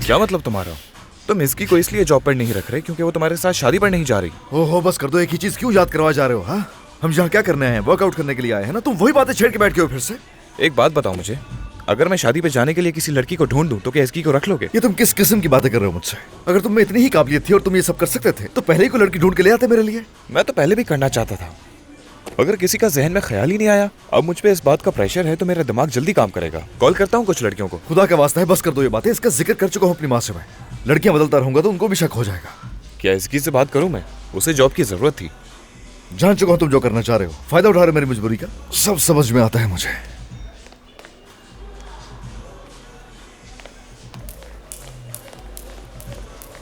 क्या मतलब तुम्हारा? तुम इसकी को इसलिए जॉब पर नहीं रख रहे क्योंकि वो तुम्हारे साथ शादी पर नहीं जा रही? ओहो बस कर दो, एक ही चीज क्यों याद करवा जा रहे हो? हाँ, हम यहाँ क्या करने आए हैं? वर्कआउट करने के लिए आए हैं ना? तुम वही बातें छेड़ के बैठ गए हो फिर से। एक बात बताओ मुझे, अगर मैं शादी पे जाने के लिए किसी लड़की को ढूंढ दूं तो क्या इसकी को रख लोगे? ये तुम किस किस्म की बातें कर रहे हो मुझसे? अगर तुम में इतनी ही काबिलियत थी और तुम ये सब कर सकते थे तो पहले ही कोई लड़की ढूंढ के ले आते मेरे लिए। मैं तो पहले भी करना चाहता था, अगर किसी का जहन में ख्याल ही नहीं आया। अब मुझ पे इस बात का प्रेशर है तो मेरा दिमाग जल्दी काम करेगा। कॉल करता हूँ कुछ लड़कियों को। खुदा का वास्ता है बस कर दो ये बातें, इसका जिक्र कर चुका हूँ अपनी माँ से मैं। लड़कियां बदलता रहूंगा तो उनको भी शक हो जाएगा। क्या इसकी से बात करूं मैं? उसे जॉब की जरूरत थी। जान चुका हूँ तुम जो करना चाह रहे हो, फायदा उठा रहे हो मेरी मजबूरी का। सब समझ में आता है मुझे।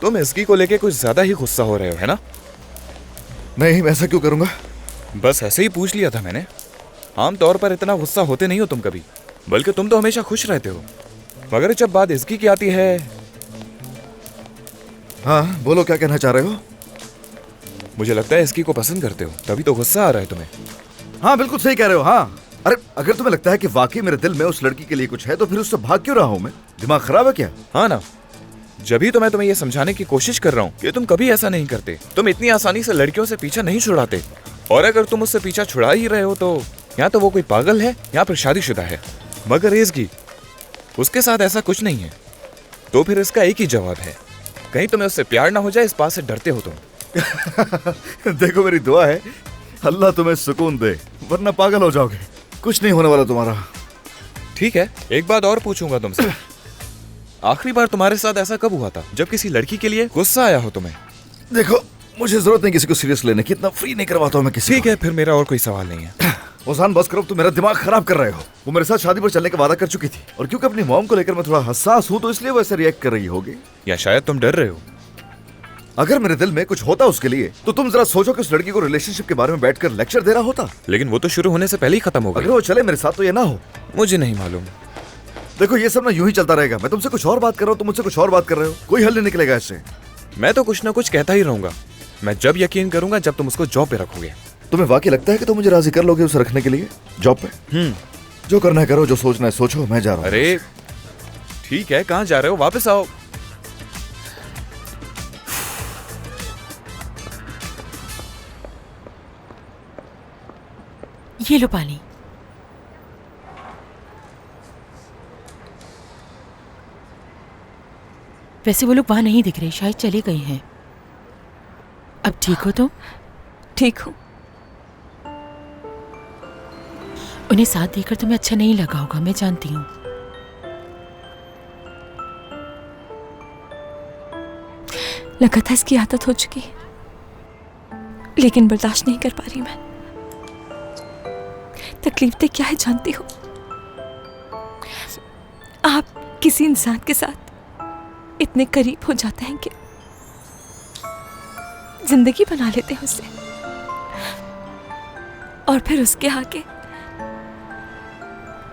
तुम इसकी को लेके कुछ ज्यादा ही गुस्सा हो रहे हो, है ना? नहीं, मैं ऐसा क्यों करूंगा? बस ऐसे ही पूछ लिया था मैंने। आम तौर पर इतना गुस्सा होते नहीं हो तुम कभी, बल्कि तुम तो हमेशा खुश रहते हो। मगर जब बात इसकी की आती है। हाँ बोलो, क्या कहना चाह रहे हो? मुझे लगता है इसकी को पसंद करते हो, तभी तो गुस्सा आ रहा है तुम्हें। हाँ बिल्कुल सही कह रहे हो। हाँ, अरे अगर तुम्हें लगता है कि वाकई मेरे दिल में उस लड़की के लिए कुछ है तो फिर उससे भाग क्यों रहा हूं मैं? दिमाग खराब है क्या? हाँ ना, जब ही तो मैं तुम्हें यह समझाने की कोशिश कर रहा हूँ कि तुम कभी ऐसा नहीं करते। तुम इतनी आसानी से लड़कियों से पीछा नहीं छुड़ाते, और अगर तुम उससे पीछा छुड़ा ही रहे हो तो या तो वो कोई पागल है या फिर शादीशुदा है। मगर इसकी उसके साथ ऐसा कुछ नहीं है। तो फिर इसका एक ही जवाब है, कहीं तुम्हें उससे प्यार ना हो जाए, इस बात से डरते हो तुम। देखो मेरी दुआ है अल्लाह तुम्हें सुकून दे, वरना पागल हो जाओगे। कुछ नहीं होने वाला तुम्हारा। ठीक है, एक बात और पूछूंगा तुमसे। आखिरी बार तुम्हारे साथ ऐसा कब हुआ था जब किसी लड़की के लिए गुस्सा आया हो तुम्हें? देखो मुझे जरूरत नहीं किसी को सीरियस लेने की, इतना फ्री नहीं करवाता हूँ मैं किसी। ठीक है, फिर मेरा और कोई सवाल नहीं है। ओसान बस करो, तुम मेरा दिमाग खराब कर रहे हो। वो मेरे साथ शादी पर चलने का वादा कर चुकी थी, और क्योंकि अपनी मॉम को लेकर मैं थोड़ा हसास हूँ तो इसलिए वो ऐसे रिएक्ट कर रही होगी। या शायद तुम डर रहे हो। अगर मेरे दिल में कुछ होता उसके लिए तो तुम जरा सोचो कि उस लड़की को रिलेशनशिप के बारे में बैठकर लेक्चर दे रहा होता। लेकिन वो तो शुरू होने से पहले ही खत्म हो गई। अगर वो चले मेरे साथ तो ये ना हो। मुझे नहीं मालूम। देखो ये सब ना यूं ही चलता रहेगा। मैं तुमसे कुछ और बात कर रहा हूँ, तुम मुझसे कुछ और बात कर रहे हो, कोई हल नहीं निकलेगा इससे। मैं तो कुछ ना कुछ कहता ही रहूंगा। मैं जब यकीन करूंगा जब तुम उसको जॉब पे रखोगे। तुम्हें वाकई लगता है कि तुम मुझे राजी कर लोगे उसे रखने के लिए जॉब पे? जो करना है करो, जो सोचना है सोचो, मैं जा रहा हूँ। अरे ठीक है, कहाँ जा रहे हो? वापस आओ। ये लो पानी। वैसे वो लोग वहां नहीं दिख रहे, शायद चले गए हैं। अब ठीक हो तुम? ठीक हूँ। उन्हें साथ देकर तुम्हें अच्छा नहीं लगा होगा, मैं जानती हूँ। लगा था इसकी आदत हो चुकी है, लेकिन बर्दाश्त नहीं कर पा रही मैं। तकलीफ क्या है जानती हो? आप किसी इंसान के साथ इतने करीब हो जाते हैं कि जिंदगी बना लेते हैं उससे, और फिर उसके आगे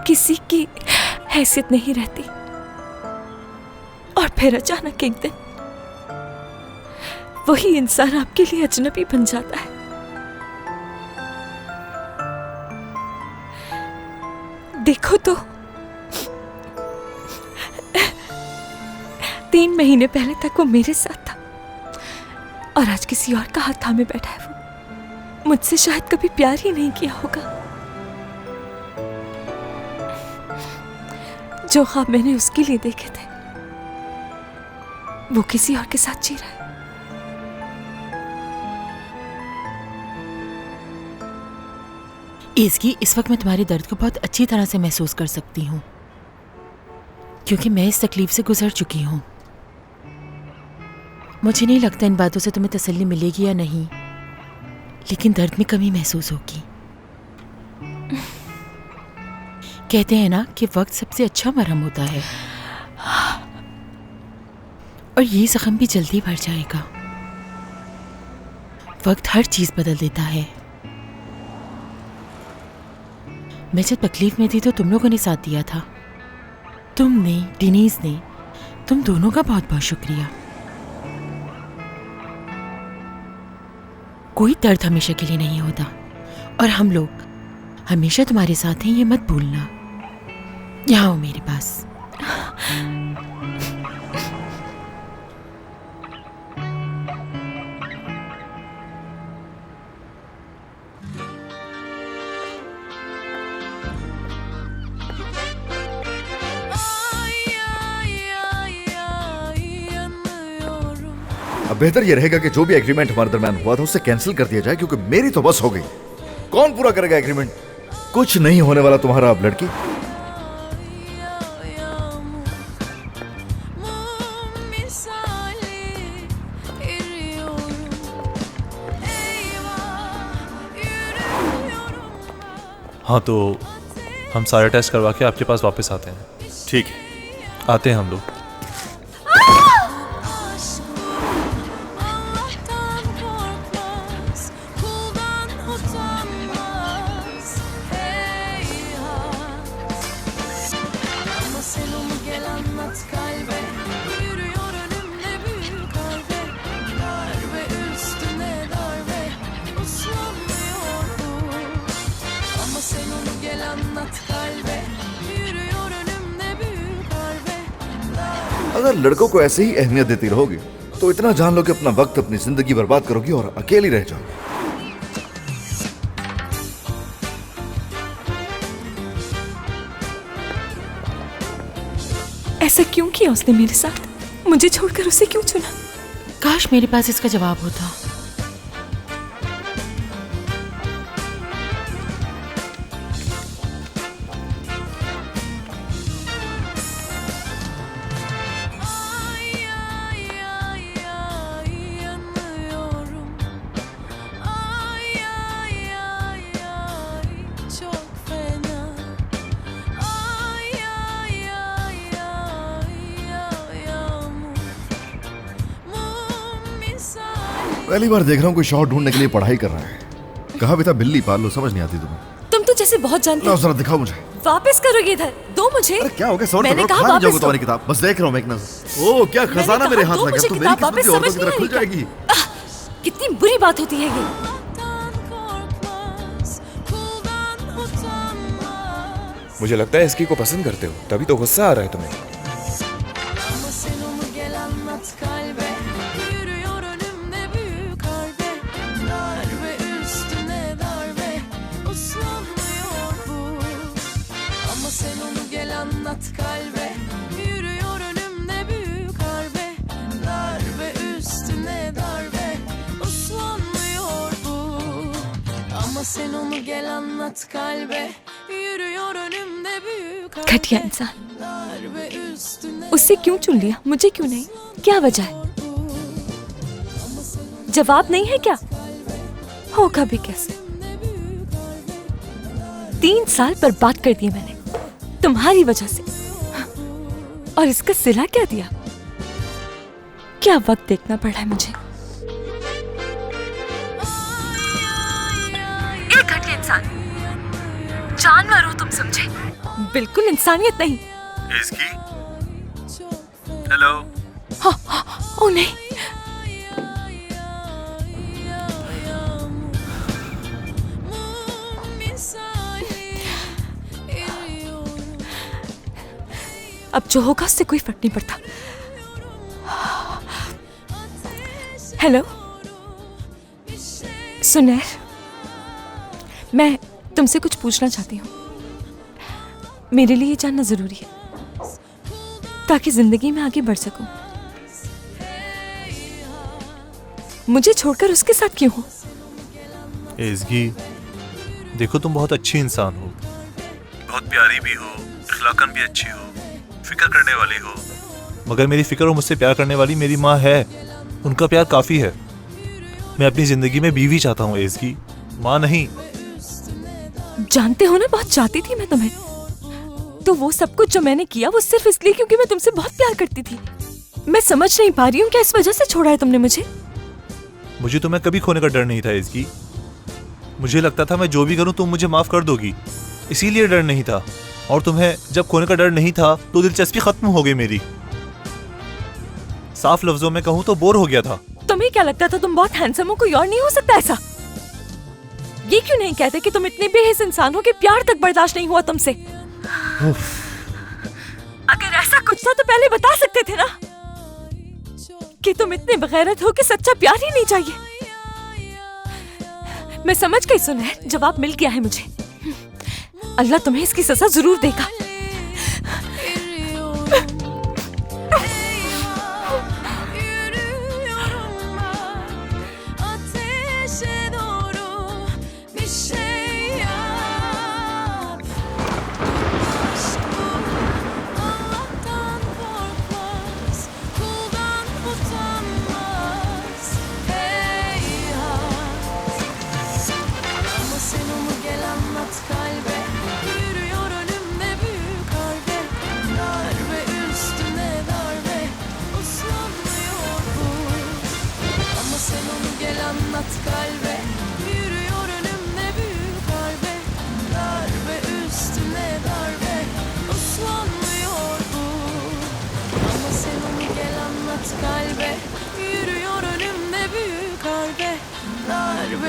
किसी की हैसियत नहीं रहती, और फिर अचानक एक दिन वही इंसान आपके लिए अजनबी बन जाता है। देखो तो 3 महीने पहले तक वो मेरे साथ था, और आज किसी और का हाथ थामे बैठा है। वो मुझसे शायद कभी प्यार ही नहीं किया होगा। जो ख्वाब मैंने उसके लिए देखे थे वो किसी और के साथ जी रहा है। इसकी इस वक्त मैं तुम्हारे दर्द को बहुत अच्छी तरह से महसूस कर सकती हूँ, क्योंकि मैं इस तकलीफ से गुजर चुकी हूँ। मुझे नहीं लगता इन बातों से तुम्हें तसल्ली मिलेगी या नहीं, लेकिन दर्द में कमी महसूस होगी। कहते हैं ना कि वक्त सबसे अच्छा मरहम होता है, और ये जख्म भी जल्दी भर जाएगा। वक्त हर चीज बदल देता है। मैं जब तकलीफ में थी तो तुम लोगों ने साथ दिया था। तुमने, डिनीज ने, तुम दोनों का बहुत बहुत शुक्रिया। कोई दर्द हमेशा के लिए नहीं होता, और हम लोग हमेशा तुम्हारे साथ हैं, ये मत भूलना। यहाँ आओ मेरे पास। बेहतर ये रहेगा कि जो भी एग्रीमेंट हमारे दरमियान हुआ था उसे कैंसिल कर दिया जाए, क्योंकि मेरी तो बस हो गई। कौन पूरा करेगा एग्रीमेंट? कुछ नहीं होने वाला तुम्हारा अब लड़की। हाँ तो हम सारे टेस्ट करवा के आपके पास वापस आते हैं। ठीक है, आते हैं हम लोग। Allah'tan korkmaz, kuldan utanmaz. Heyhat. Ama sen onu gel anlat kalbe. Yürüyor önümde büyük harbe. Darbe üstüne darbe. Uslanmıyor bu. Ama sen onu gel anlat kalbe. Yürüyor önümde büyük harbe. अगर लड़कों को ऐसे ही अहमियत देती रहोगी तो इतना जान लो कि अपना वक्त, अपनी जिंदगी बर्बाद करोगी और अकेली रह जाओगी। ऐसा क्यों किया उसने मेरे साथ? मुझे छोड़कर उसे क्यों चुना? काश मेरे पास इसका जवाब होता। Ay ay ay ay yanıyorum. Ay ay ay ay çok fena. Ay ay ay ay yağmur. Mum misali. पहली बार देख रहा हूँ कोई शॉट ढूंढने के लिए पढ़ाई कर रहा है। कहा भी था बिल्ली पाल लो, समझ नहीं आती तुम्हें। तुम तो जैसे बहुत जानते लाओ हो। जरा दिखाओ मुझे। वापस करोगे इधर? दो मुझे। अरे क्या हो गया? सवाल मैंने पकड़ो, कहा खा नहीं वापस जाओगे दो। तुम्हारी किताब। बस देख रहा हूँ मैं एक नजर। ओ क्या खजाना मैंने मेरे कहा हाथ दो लगा, मुझे तो मेरी किताब, किस्मत वापस भी औरतों समझ की तरह नहीं खुल आई क्या? जाएगी। कितनी बुरी बात होती है ये। Allah'tan korkmaz, kuldan utanmaz. मुझे लगता है इसकी को पसंद करते हो, तभी तो गुस्सा आ रहा है तुम्हें। Ama sen onu gel anlat kalbe. Yürüyor önümde büyük harbe. Darbe üstüne darbe. Uslanmıyor bu. Ama sen onu gel anlat kalbe. Yürüyor önümde büyük harbe. Darbe üstüne darbe. Uslanmıyor bu. Ama sen onu gel anlat kalbe. Yürüyor önümde büyük harbe. घटिया इंसान। Darbe üstüne उससे क्यों चुन लिया, मुझे क्यों नहीं? क्या वजह है? जवाब नहीं है क्या? होगा भी कैसे? 3 साल बर्बाद कर दिए मैंने तुम्हारी वजह से, और इसका सिला क्या दिया? क्या वक्त देखना पड़ा है मुझे। एक घटिया इंसान, जानवर हो तुम, समझे? बिल्कुल इंसानियत नहीं। हेलो। ओ नहीं, अब जो होगा उससे कोई फर्क नहीं पड़ता। हेलो सुनैर, मैं तुमसे कुछ पूछना चाहती हूँ। मेरे लिए ये जानना जरूरी है ताकि जिंदगी में आगे बढ़ सकूं। मुझे छोड़कर उसके साथ क्यों हो? एज़गी, देखो तुम बहुत अच्छी इंसान हो, बहुत प्यारी भी हो, अखलाकन भी अच्छी हो, फिक्र करने वाली हो। मगर मेरी फिक्र और मुझसे प्यार करने वाली मेरी माँ है, उनका प्यार काफ़ी है। मैं अपनी ज़िंदगी में बीवी चाहता हूँ एज़गी, माँ नहीं। जानते हो ना, बहुत चाहती थी मैं तुम्हें। तो वो सब कुछ जो मैंने किया वो सिर्फ इसलिए क्योंकि मैं तुमसे बहुत प्यार करती थी। मैं समझ नहीं पा रही हूँ क्या इस वजह से छोड़ा है तुमने मुझे। मुझे तुम्हें कभी खोने का डर नहीं था एज़गी। मुझे लगता था मैं जो भी करूँ तुम मुझे माफ़ कर दोगी, इसीलिए डर नहीं था। और तुम्हें जब खोने का डर नहीं था तो दिलचस्पी खत्म हो गई मेरी। साफ लफ्जों में कहूँ तो बोर हो गया था। तुम्हें क्या लगता था तुम बहुत हैंडसम हो, कोई और नहीं हो सकता ऐसा? ये क्यों नहीं कहते कि तुम इतने बेहिस इंसान हो कि प्यार तक बर्दाश्त नहीं हुआ तुमसे? अगर ऐसा कुछ था तो पहले बता सकते थे ना कि तुम इतने बगैरत हो कि सच्चा प्यार ही नहीं चाहिए। मैं समझ गई सुनैर, जवाब मिल गया है मुझे। अल्लाह तुम्हें इसकी सजा जरूर देगा। Yürüyorum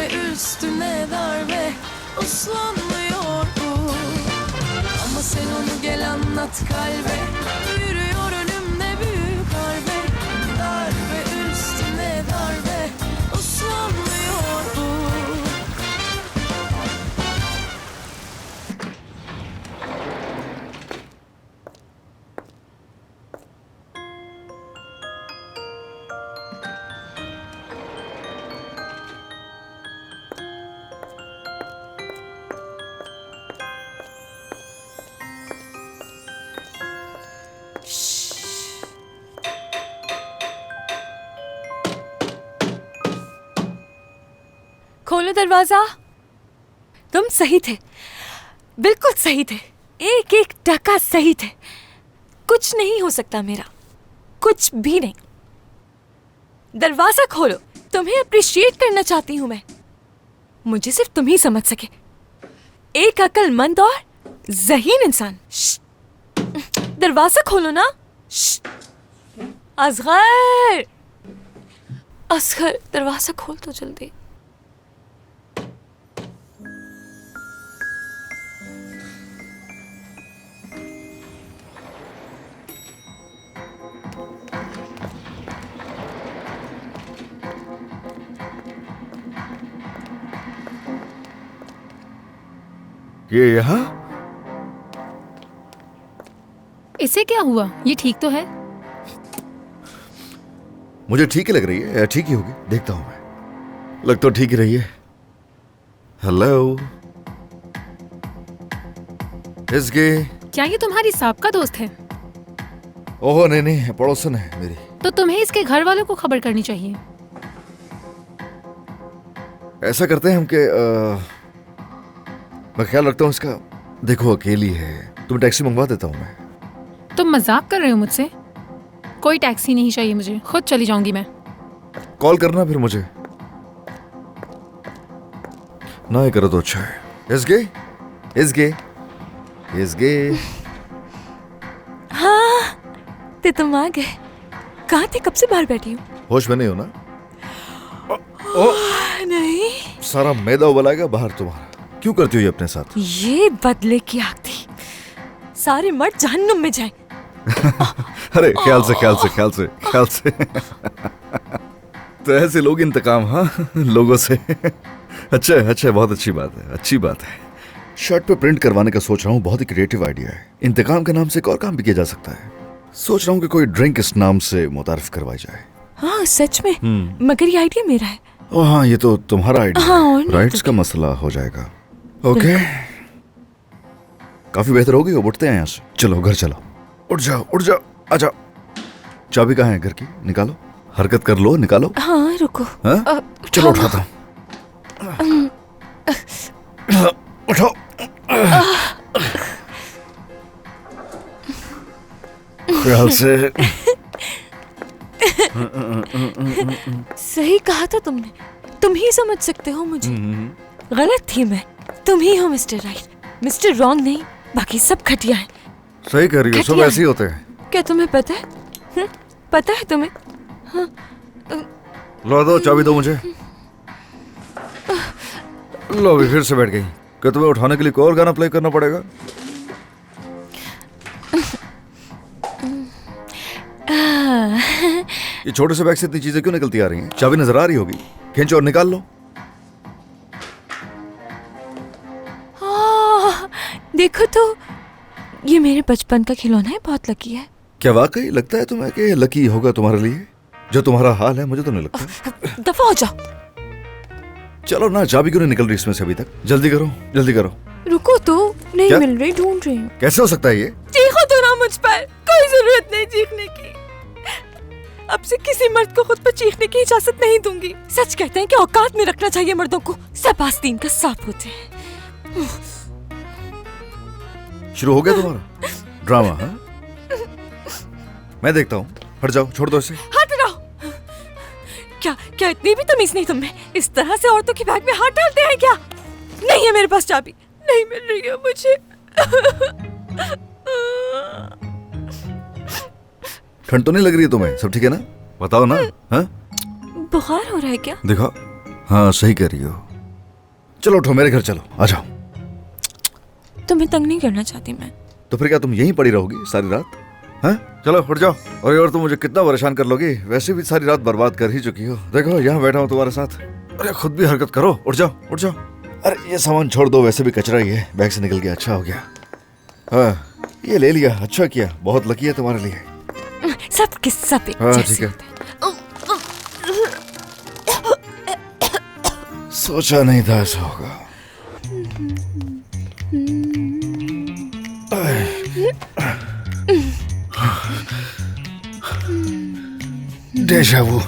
Darbe üstüne darbe uslanmıyor bu. Ama sen onu gel anlat kalbe. Yürüyor önümde büyük harbe. Darbe üstüne darbe uslanmıyor bu. खोलो दरवाजा। तुम सही थे, बिल्कुल सही थे, एक एक टका सही थे। कुछ नहीं हो सकता मेरा, कुछ भी नहीं। दरवाजा खोलो, तुम्हें अप्रिशिएट करना चाहती हूं मैं। मुझे सिर्फ तुम ही समझ सके, एक अक्लमंद और ज़हीन इंसान। दरवाजा खोलो ना। असगर, असगर, दरवाजा खोल तो जल्दी। ये यहाँ? इसे क्या हुआ? ये ठीक तो है? मुझे ठीक ही लग रही है, ठीक ही होगी, देखता हूं मैं। लग तो ठीक ही रही है। हेलो, इसके क्या ये तुम्हारी साहब दोस्त है? ओहो नहीं नहीं, पड़ोसन है मेरी। तो तुम्हें इसके घर वालों को खबर करनी चाहिए। ऐसा करते हैं हम कि मैं ख्याल रखता हूँ इसका। देखो अकेली है, तुम्हें टैक्सी मंगवा देता हूँ मैं। तुम मजाक कर रहे हो मुझसे? कोई टैक्सी नहीं चाहिए मुझे, खुद चली जाऊंगी मैं। कॉल करना फिर मुझे। ना ही करो तो अच्छा है। इसके इसके इसके हाँ, ते तुम आ गए। कहाँ थे? कब से बाहर बैठी हूँ। होश में नहीं हो ना? नहीं, सारा मैदा उबलाएगा बाहर तुम्हारा। क्यों करती हो ये अपने साथ? ये बदले की आग थी। सारे मर्द जहन्नुम में जाएं। अरे ख्याल से ख्याल से ख्याल से ख्याल से। तो ऐसे लोग इंतकाम, हाँ, लोगों से। अच्छा है, अच्छा है, बहुत अच्छी बात है, अच्छी बात है। शर्ट पे प्रिंट करवाने का सोच रहा हूँ, बहुत ही क्रिएटिव आइडिया है। इंतकाम के नाम से एक और काम भी किया जा सकता है। सोच रहा हूँ कि कोई ड्रिंक इस नाम से मुतारिफ करवाई जाए। हाँ सच में, मगर ये आइडिया मेरा है। ओ हाँ, ये तो तुम्हारा आइडिया हाँ, और है। नहीं राइट्स का मसला हो जाएगा। ओके, काफी बेहतर होगी। अब उठते हैं यहाँ से, चलो घर चलो। उठ जाओ, उठ जाओ, आ जाओ। चाबी कहाँ है घर की? निकालो, हरकत कर लो, निकालो। हाँ रुको। हाँ? चलो उठाता हूँ। उठाओ। ख्याल से। सही कहा था तुमने, तुम ही समझ सकते हो मुझे। गलत थी मैं, तुम ही हो मिस्टर राइट। मिस्टर रॉन्ग नहीं, बाकी सब घटिया है। सही कह रही हो, सब घटिया ऐसे ही होते हैं। क्या तुम्हें पता है? पता है तुम्हें? लो दो, चाबी दो मुझे। लो, अभी फिर से बैठ गई। क्या तुम्हें उठाने के लिए कोई और गाना प्ले करना पड़ेगा? ये छोटे से बैग से इतनी चीजें क्यों निकलती आ रही हैं? चाबी नजर आ रही होगी, खींचो और निकाल लो। देखो तो, ये मेरे बचपन का खिलौना है, बहुत लकी है। क्या वाकई लगता है तुम्हें कि लकी होगा तुम्हारे लिए? जो तुम्हारा हाल है, मुझे तो नहीं लगता। दफा हो जाओ। चलो ना, चाबी क्यों नहीं निकल रही इसमें से अभी तक? जल्दी करो, जल्दी करो। रुको तो, नहीं क्या? मिल रही, ढूंढ रही हूँ। कैसे हो सकता है ये? चीखो तो ना मुझ पर, कोई जरूरत नहीं चीखने की। अब से किसी मर्द को खुद पर चीखने की इजाजत नहीं दूंगी। सच कहते हैं कि औकात में रखना चाहिए मर्दों को, सब आस्तीन का सांप होते हैं। शुरू हो गया तुम्हारा ड्रामा? हाँ, मैं देखता हूँ। हट जाओ, छोड़ दो इसे। हट रहो। क्या क्या इतनी भी तमीज नहीं तुम्हें? इस तरह से औरतों के बैग में हाथ डालते हैं क्या? नहीं है मेरे पास चाबी, नहीं मिल रही है मुझे। ठंड तो नहीं लग रही है तुम्हें? सब ठीक है ना? बताओ ना। हाँ, बुखार हो रहा है क्या? दिखाओ। हाँ, सही कह रही हो। चलो उठो, मेरे घर चलो, आ जाओ। तुम्हें तंग नहीं करना चाहती मैं। तो फिर क्या तुम यहीं पड़ी रहोगी सारी रात? हैं? चलो उठ जाओ। और तुम मुझे कितना परेशान कर लोगी? वैसे भी सारी रात बर्बाद कर ही चुकी हो। देखो यहाँ बैठा हूँ तुम्हारे साथ। अरे खुद भी हरकत करो, उठ जाओ उठ जाओ। अरे ये सामान छोड़ दो, वैसे भी कचरा ही है। बैग से निकल गया, अच्छा हो गया। हाँ ये ले लिया, अच्छा किया, बहुत लकी है तुम्हारे लिए। सब किस्सा पे हाँ जैसे ठीक है। होता सोचा नहीं था ऐसा होगा। डेजा वू।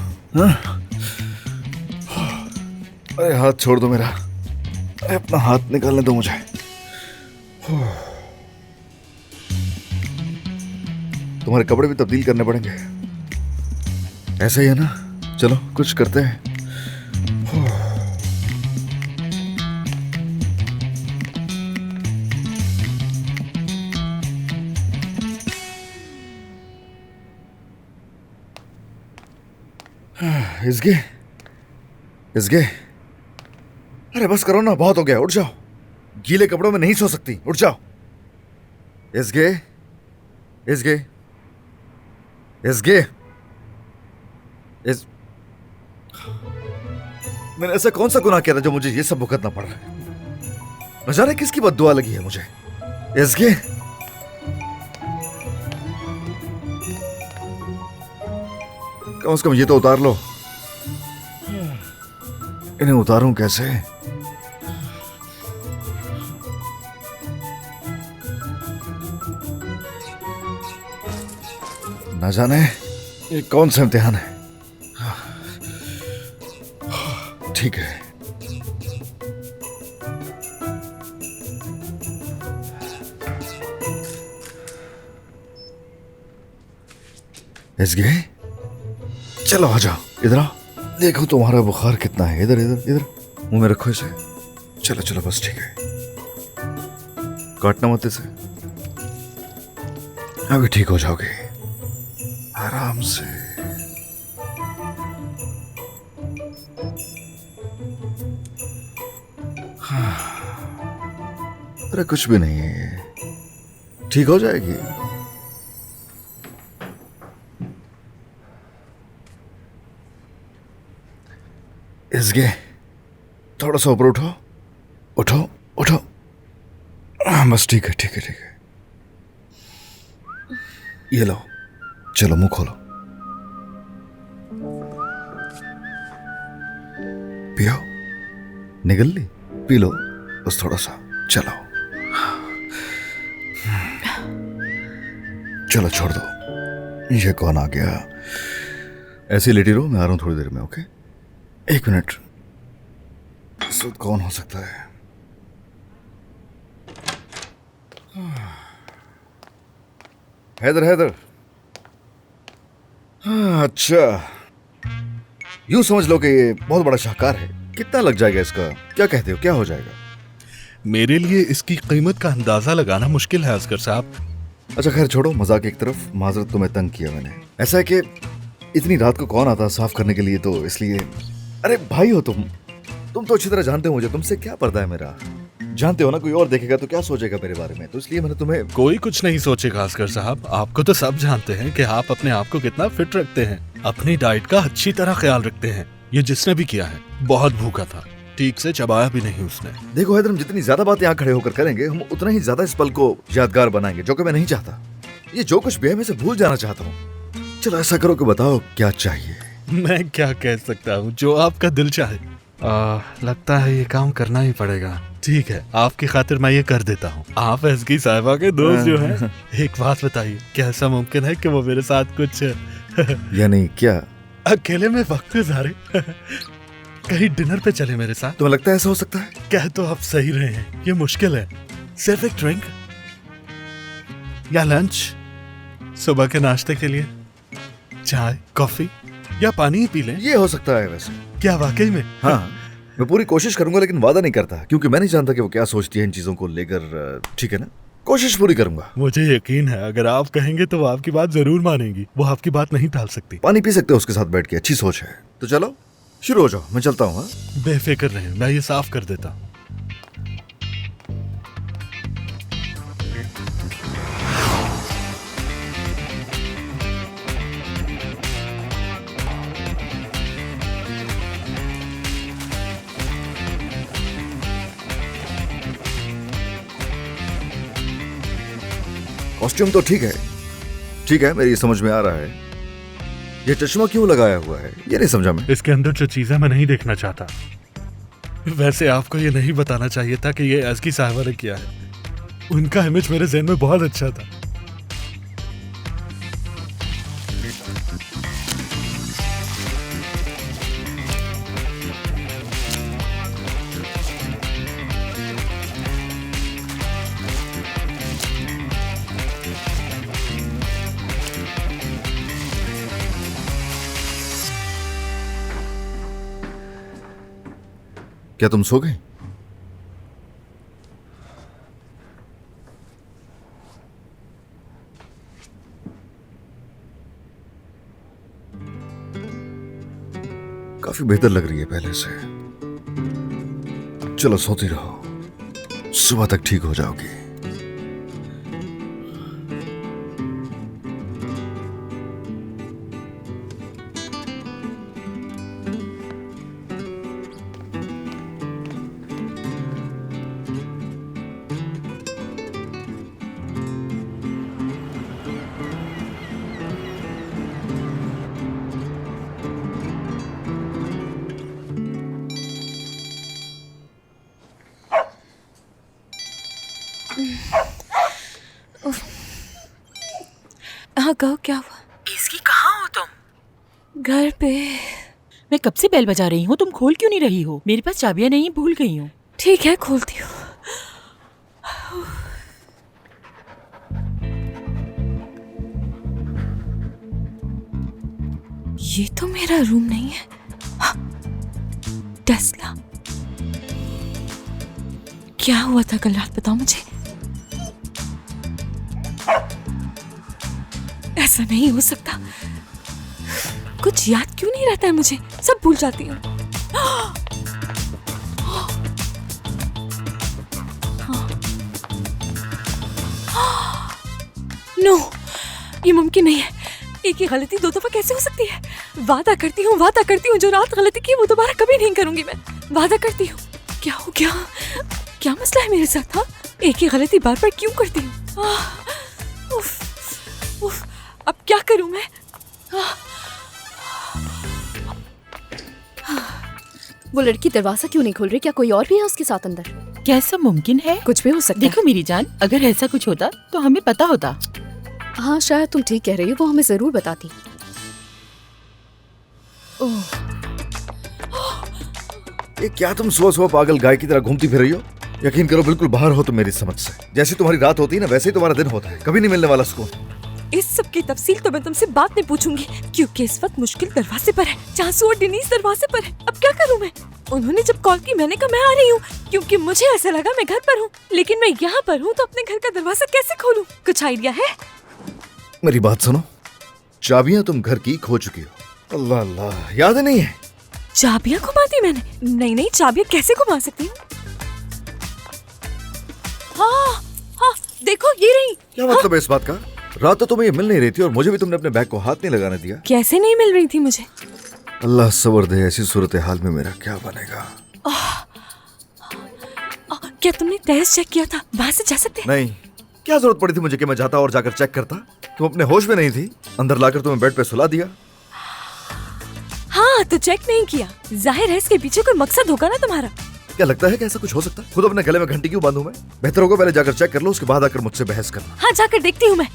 अरे हाथ छोड़ दो मेरा। अरे अपना हाथ निकालने दो मुझे। तुम्हारे कपड़े भी तब्दील करने पड़ेंगे। ऐसा ही है ना? चलो कुछ करते हैं। इसगे अरे बस करो ना, बहुत हो गया, उठ जाओ। गीले कपड़ों में नहीं सो सकती, उठ जाओ। इसगे इसगे इसगे इस मैंने ऐसा कौन सा गुनाह किया था जो मुझे ये सब भुगतना पड़ रहा है? न जाने किसकी बद्दुआ लगी है मुझे। इसगे कम से कम ये तो उतार लो। इन्हें उतारूं कैसे? न जाने ये कौन सा इम्तिहान है। ठीक है, इसगे चलो आ जाओ, इधर आओ। देखो तुम्हारा बुखार कितना है। इधर इधर इधर मुंह में रखो इसे। चलो चलो बस ठीक है, काटना मत इसे। अभी ठीक हो जाओगे आराम से। हाँ। अरे कुछ भी नहीं है, ये ठीक हो जाएगी। इसगे थोड़ा सा ऊपर उठो, उठो उठो। बस ठीक है ठीक है ठीक है। ये लो, चलो मुंह खोलो, पियो। निगल ली? पी लो बस थोड़ा सा। चलो चलो छोड़ दो। ये कौन आ गया? ऐसे लेटी रहो, मैं आ रहा हूं थोड़ी देर में। ओके, एक मिनट। इस वक्त कौन हो सकता है? हैदर हैदर। हाँ, अच्छा यूं समझ लो कि ये बहुत बड़ा शाहकार है। कितना लग जाएगा इसका? क्या कहते हो, क्या हो जाएगा? मेरे लिए इसकी कीमत का अंदाजा लगाना मुश्किल है असगर साहब। अच्छा खैर छोड़ो, मजाक एक तरफ। माजरत तुम्हें तंग किया मैंने। ऐसा है कि इतनी रात को कौन आता साफ करने के लिए, तो इसलिए। अरे भाई हो तुम तो अच्छी तरह जानते हो मुझे, तुमसे क्या पर्दा है मेरा। जानते हो ना, कोई और देखेगा तो क्या सोचेगा मेरे बारे में, तो इसलिए मैंने तुम्हें। कोई कुछ नहीं सोचेगा असगर साहब। आपको तो सब जानते हैं कि आप अपने आप को कितना फिट रखते हैं, अपनी डाइट का अच्छी तरह ख्याल रखते हैं। ये जिसने भी किया है बहुत भूखा था, ठीक से चबाया भी नहीं उसने। देखो हैदर, हम जितनी ज्यादा बात यहाँ खड़े होकर करेंगे, हम उतना ही ज्यादा इस पल को यादगार बनाएंगे, जो कि मैं नहीं चाहता। ये जो कुछ भी है मैं इसे भूल जाना चाहता हूँ। चलो ऐसा करो कि बताओ क्या चाहिए। मैं क्या कह सकता हूँ, जो आपका दिल चाहे। लगता है ये काम करना ही पड़ेगा। ठीक है, आपकी खातिर मैं ये कर देता हूँ। आप एसगी साहिबा के दोस्त जो हैं, एक बात बताइए, क्या ऐसा मुमकिन है कि वो मेरे साथ कुछ यानी क्या? अकेले में वक्त गुजारे? कहीं डिनर पे चले मेरे साथ? तुम्हें लगता है ऐसा हो सकता है? कह तो आप सही रहे हैं, ये मुश्किल है। सिर्फ एक ड्रिंक या लंच, सुबह के नाश्ते के लिए चाय कॉफी या पानी ही पी लें। ये हो सकता है वैसे। क्या वाकई में? हाँ मैं पूरी कोशिश करूंगा, लेकिन वादा नहीं करता, क्योंकि मैं नहीं जानता कि वो क्या सोचती है इन चीजों को लेकर। ठीक है ना, कोशिश पूरी करूंगा। मुझे यकीन है अगर आप कहेंगे तो वो आपकी बात जरूर मानेंगी। वो आपकी बात नहीं टाल सकती। पानी पी सकते हो उसके साथ बैठ के, अच्छी सोच है। तो चलो शुरू हो जाओ, मैं चलता हूँ। बेफिक्र रहें, मैं ये साफ कर देता हूँ। कॉस्ट्यूम तो ठीक है, मेरी समझ में आ रहा है। ये चश्मा क्यों लगाया हुआ है ये नहीं समझा मैं। इसके अंदर जो चीजें मैं नहीं देखना चाहता। वैसे आपको ये नहीं बताना चाहिए था कि ये एसगी साहिबा ने किया है। उनका इमेज मेरे ज़हन में बहुत अच्छा था। क्या तुम सो गए? काफी बेहतर लग रही है पहले से। चलो सोती रहो, सुबह तक ठीक हो जाओगी। हाँ कहो, क्या हुआ? इसकी कहाँ हो तुम? घर पे। मैं कब से बेल बजा रही हूँ, तुम खोल क्यों नहीं रही हो? मेरे पास चाबियां नहीं, भूल गई हूँ। ठीक है, खोलती हूँ। ये तो मेरा रूम नहीं है। हाँ, टेस्ला। क्या हुआ था कल रात, बताओ मुझे। ऐसा नहीं हो सकता। कुछ याद क्यों नहीं रहता है मुझे, सब भूल जाती हूँ। नो, ये मुमकिन नहीं है। एक ही गलती दो दफा कैसे हो सकती है? वादा करती हूँ जो रात गलती की वो दोबारा कभी नहीं करूंगी। मैं वादा करती हूँ। क्या हो गया? क्या मसला है मेरे साथ? हाँ, एक ही गलती बार बार क्यों करती हूँ? उफ, अब क्या करूं मैं? वो लड़की दरवाजा क्यों नहीं खोल रही? क्या कोई और भी है उसके साथ अंदर? कैसा मुमकिन है? कुछ भी हो सकता है। देखो मेरी जान, अगर ऐसा कुछ होता तो हमें पता होता। हाँ शायद तुम ठीक कह रही हो, वो हमें जरूर बताती। ये क्या तुम सुबह सुबह पागल गाय की तरह घूमती फिर रही हो? यकीन करो बिल्कुल बाहर हो तुम मेरी समझ से। जैसी तुम्हारी रात होती है ना वैसे ही तुम्हारा दिन होता है, कभी नहीं मिलने वाला सुकून। इस सब की तफसील तो मैं तुमसे बाद में पूछूंगी, क्योंकि इस वक्त मुश्किल दरवाजे पर है। चांसू और डेनीस दरवाजे पर है। अब क्या करूं मैं? उन्होंने जब कॉल की मैंने कहा मैं आ रही हूँ, क्योंकि मुझे ऐसा लगा मैं घर पर हूँ, लेकिन मैं यहाँ पर हूँ तो अपने घर का दरवाजा कैसे खोलूं? कुछ आइडिया है? मेरी बात सुनो, चाबियां तुम घर की खो चुकी हो। अल्लाह अल्लाह, याद नहीं है? चाबियां घुमा दी मैंने? नहीं, चाबियां कैसे घुमा सकती हूँ? हाँ, देखो ये रही। क्या मतलब है इस बात का? रात तो तुम्हें ये मिल नहीं रही थी और मुझे भी तुमने अपने बैग को हाथ नहीं लगाने दिया। कैसे नहीं मिल रही थी मुझे? अल्लाह सब्र दे, ऐसी सूरत हाल में मेरा क्या बनेगा? क्या तुमने टेस्ट चेक किया था? वहाँ से जा सकते? नहीं, क्या जरूरत पड़ी थी मुझे कि मैं जाता और जाकर चेक करता? तुम अपने होश में नहीं थी, अंदर लाकर तुम्हें बेड पे सुला दिया। हाँ, तो चेक नहीं किया। जाहिर है इसके पीछे कोई मकसद होगा ना तुम्हारा। क्या लगता है कि ऐसा कुछ हो सकता है? खुद अपने गले में घंटी क्यों बांधूं मैं? बेहतर होगा पहले जाकर चेक कर लो, उसके बाद आकर मुझसे बहस करना। हाँ, जाकर देखती हूँ मैं,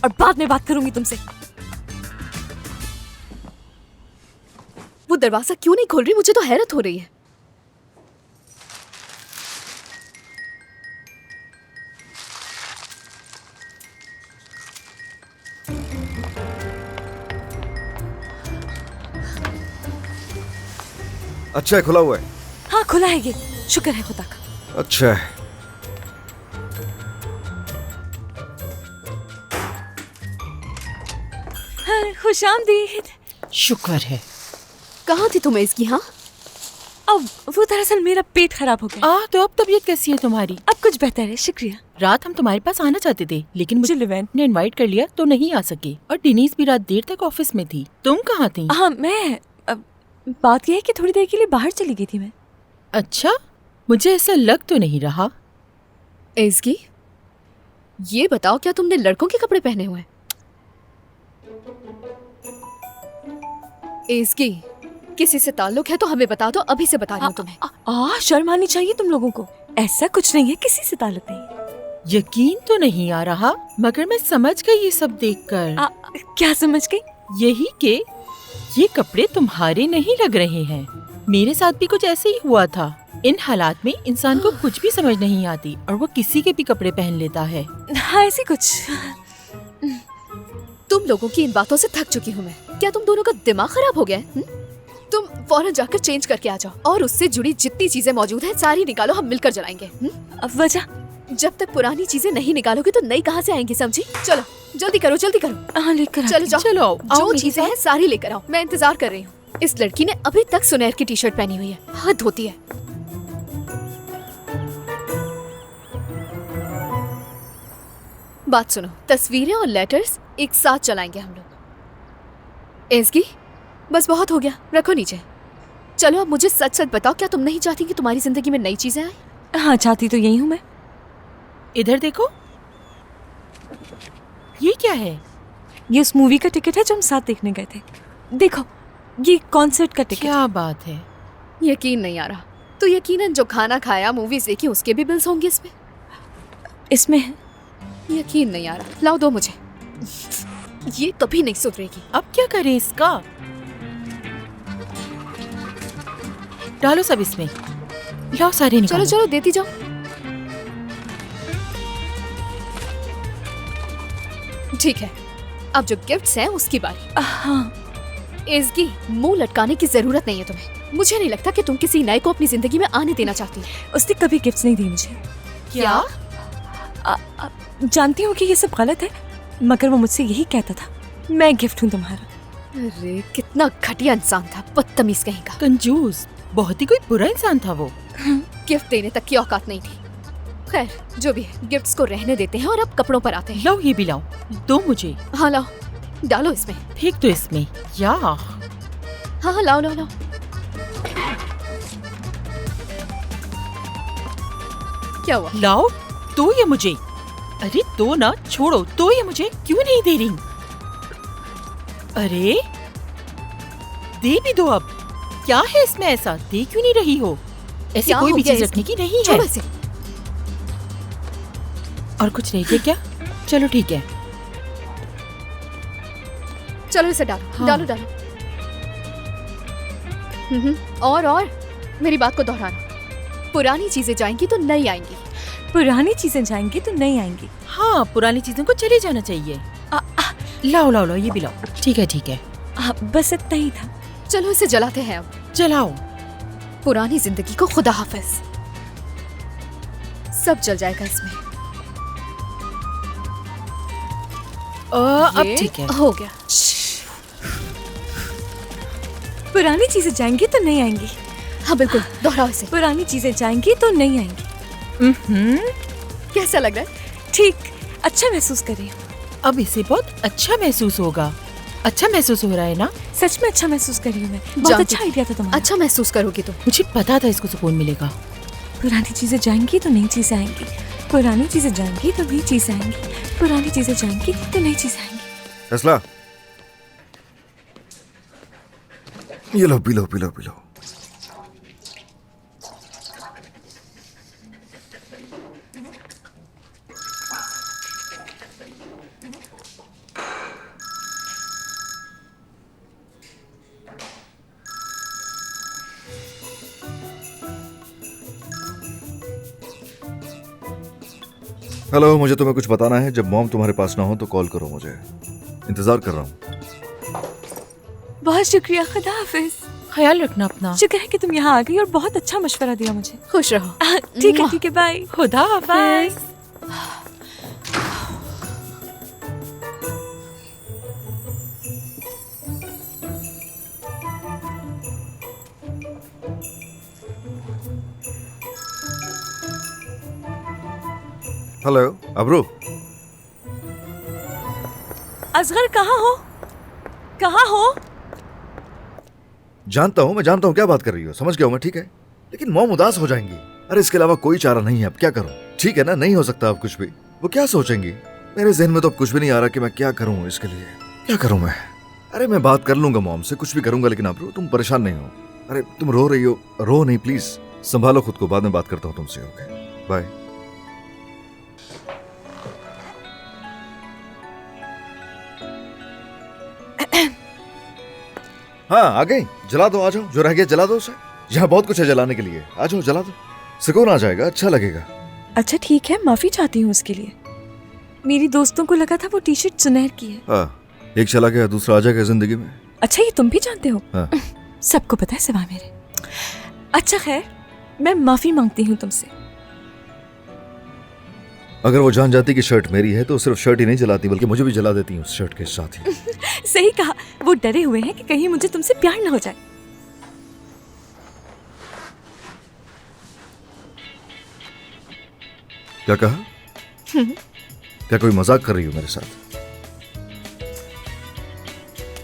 और बाद में बात करूंगी तुमसे। वो दरवाजा क्यों नहीं खोल रही? मुझे तो हैरत हो रही है। अच्छा है, खुला हुआ है। हाँ, खुला है ये, शुक्र है खुदा का। अच्छा है। हाँ, खुशामदीद। शुक्र है। कहाँ थी तुम इसकी? हाँ, अब वो दरअसल मेरा पेट खराब हो गया। तो अब तबीयत कैसी है तुम्हारी? अब कुछ बेहतर है, शुक्रिया। रात हम तुम्हारे पास आना चाहते थे, लेकिन मुझे लिवेंट ने इनवाइट कर लिया तो नहीं आ सके, और डेनीस भी रात देर तक ऑफिस में थी। तुम कहाँ थी? हाँ, मैं बात यह है कि थोड़ी देर के लिए बाहर चली गई थी मैं। अच्छा, मुझे ऐसा लग तो नहीं रहा। इसकी ये बताओ, क्या तुमने लड़कों के कपड़े पहने हुए हैं? एज़गी, किसी से ताल्लुक है तो हमें बता दो, अभी से बता रही हूँ तुम्हें। शर्म आनी चाहिए तुम लोगों को। ऐसा कुछ नहीं है, किसी से ताल्लुक नहीं है। यकीन तो नहीं आ रहा, मगर मैं समझ गई ये सब देखकर। क्या समझ गई? यही कि ये कपड़े तुम्हारे नहीं लग रहे हैं। मेरे साथ भी कुछ ऐसे ही हुआ था। इन हालात में इंसान को कुछ भी समझ नहीं आती और वो किसी के भी कपड़े पहन लेता है। हाँ, ऐसे कुछ। तुम लोगों की इन बातों से थक चुकी हूँ मैं। क्या तुम दोनों का दिमाग खराब हो गया है? तुम फौरन जाकर चेंज करके आ जाओ और उससे जुड़ी जितनी चीजें मौजूद हैं सारी निकालो, हम मिलकर जलाएंगे। अब वजह? जब तक पुरानी चीजें नहीं निकालोगे तो नई कहाँ से आएंगी, समझी? चलो जल्दी करो, जल्दी करो। हाँ, लेकर चलो जाओ, चलो, आओ जो मेरे चीजें साथ। हैं सारी लेकर आओ, मैं इंतजार कर रही हूँ। इस लड़की ने अभी तक सुनहर की टी शर्ट पहनी हुई है, हद होती है। बात सुनो, तस्वीरें और लेटर्स एक साथ चलाएंगे हम लोग। एज़गी, बस बहुत हो गया, रखो नीचे। चलो अब मुझे सच सच बताओ, क्या तुम नहीं चाहती कि तुम्हारी जिंदगी में नई चीजें आए? हाँ, चाहती तो यही हूँ मैं। इधर देखो, ये क्या है? ये उस मूवी का टिकट है जो हम साथ देखने गए थे। देखो, ये कॉन्सर्ट का टिकट। क्या बात है? यकीन नहीं आ रहा। तो यकीनन जो खाना खाया, मूवीज देखी, उसके भी बिल्स होंगे इसमें। इसमें है। यकीन नहीं आ रहा, लाओ दो मुझे। ये कभी नहीं सुधरेगी। अब क्या करें इसका? डालो सब इसमें, लाओ सारे निकालो। चलो चलो, देती जाओ। ठीक है, अब जो गिफ्ट्स हैं उसकी बारी। हाँ। एज़गी, मुंह लटकाने की जरूरत नहीं है तुम्हें। मुझे नहीं लगता कि तुम किसी नए को अपनी जिंदगी में आने देना चाहती। उसने कभी गिफ्ट्स नहीं दी मुझे। क्या? जानती हूँ कि ये सब गलत है, मगर वो मुझसे यही कहता था, मैं गिफ्ट हूँ तुम्हारा। अरे कितना घटिया इंसान था, बदतमीज कहीं का। कंजूस, बहुत ही कोई बुरा इंसान था वो। गिफ्ट देने तक की औकात नहीं थी। खैर, जो भी है, गिफ्ट्स को रहने देते हैं और अब कपड़ों पर आते हैं। लाओ ये भी लाओ, दो मुझे। हाँ लाओ, डालो इसमें। फेंक दो इसमें। या हाँ हाँ, लाओ लाओ लाओ। क्या हुआ? लाओ, दो ये मुझे। अरे दो ना, छोड़ो, दो ये मुझे। क्यों नहीं दे रही? अरे दे भी दो अब। क्या है इसमें ऐसा? दे क्यों नहीं रही हो? ऐसी क्या कोई हो भी गया चीज इसको? रखने की नहीं है। छोड़ो इसे। और कुछ नहीं है क्या? चलो ठीक है। चलो इसे डालो। हाँ। डालो डालो। और मेरी बात को दोहराना। पुरानी चीजें जाएंगी तो नई आएंगी। पुरानी चीजें जाएंगी तो नहीं आएंगी। हाँ, पुरानी चीजों को चले जाना चाहिए। लाओ लाओ लाओ, ये भी लाओ। ठीक है ठीक है, बस इतना ही था। चलो इसे जलाते हैं अब। जलाओ। पुरानी जिंदगी को खुदा हाफिज। सब जल जाएगा इसमें। अब ये ठीक है। हो गया। पुरानी चीजें जाएंगी तो नहीं आएंगी। हाँ बिल्कुल, दोहराओ इसे। पुरानी चीजें जाएंगी तो नहीं आएंगी। कैसा लग रहा है? ठीक, अच्छा महसूस कर रही हूँ। अब इसे बहुत अच्छा महसूस होगा। अच्छा महसूस हो रहा है ना? सच में अच्छा महसूस कर रही हूँ मैं। बहुत जानती अच्छा थी। आइडिया था तुम्हारा। अच्छा महसूस करोगी तुम। मुझे पता था इसको सुकून मिलेगा। पुरानी चीजें जाएंगी तो नई चीजें आएंगी। पुरानी चीजें जाएंगी तो नई चीजें आएंगी। पुरानी चीजें जाएंगी तो नई चीजें आएंगी। फैसला, ये लो, P low P low P low. Hello, मुझे तुम्हें कुछ बताना है। जब मॉम तुम्हारे पास ना हो तो कॉल करो मुझे। इंतजार कर रहा हूँ। बहुत शुक्रिया, खुदा हाफिज। ख्याल रखना अपना। शुक्र है कि तुम यहाँ आ गई और बहुत अच्छा मशवरा दिया मुझे। खुश रहो। ठीक है, बाय। खुदा हाफिज। हेलो अब्रू, असगर कहाँ हो? कहाँ हो? जानता हूँ, मैं जानता हूँ क्या बात कर रही हो, समझ गया हूँ मैं, ठीक है। लेकिन मॉम उदास हो जाएंगी। अरे इसके अलावा कोई चारा नहीं है, अब क्या करूँ? ठीक है ना, नहीं हो सकता अब कुछ भी। वो क्या सोचेंगी? मेरे जहन में तो अब कुछ भी नहीं आ रहा कि मैं क्या करूं इसके लिए। क्या करूं मैं? अरे मैं बात कर लूंगा मॉम से, कुछ भी करूंगा, लेकिन आप तुम परेशान नहीं हो। अरे तुम रो रही हो, रो नहीं प्लीज, संभालो खुद को, बाद में बात करता हूँ तुमसे। Okay bye. हाँ आ गई, जला दो, आ जाओ, जो रह गया जला दो उसे। यहाँ बहुत कुछ है जलाने के लिए, आ जाओ जला दो, सुकून आ जाएगा, अच्छा लगेगा। अच्छा ठीक है, माफी चाहती हूँ उसके लिए। मेरी दोस्तों को लगा था वो टी शर्ट सुनहर की है। हाँ, एक चला गया दूसरा आ जाएगा जिंदगी में। अच्छा ये तुम भी जानते हो? हाँ। सबको पता है सिवाय मेरे। अच्छा खैर, मैं माफी मांगती हूँ तुमसे। अगर वो जान जाती कि शर्ट मेरी है तो सिर्फ शर्ट ही नहीं जलाती बल्कि मुझे भी जला देती उस शर्ट के साथ ही। सही कहा, वो डरे हुए हैं कि कहीं मुझे तुमसे प्यार न हो जाए। क्या कहा? क्या कोई मजाक कर रही हो मेरे साथ?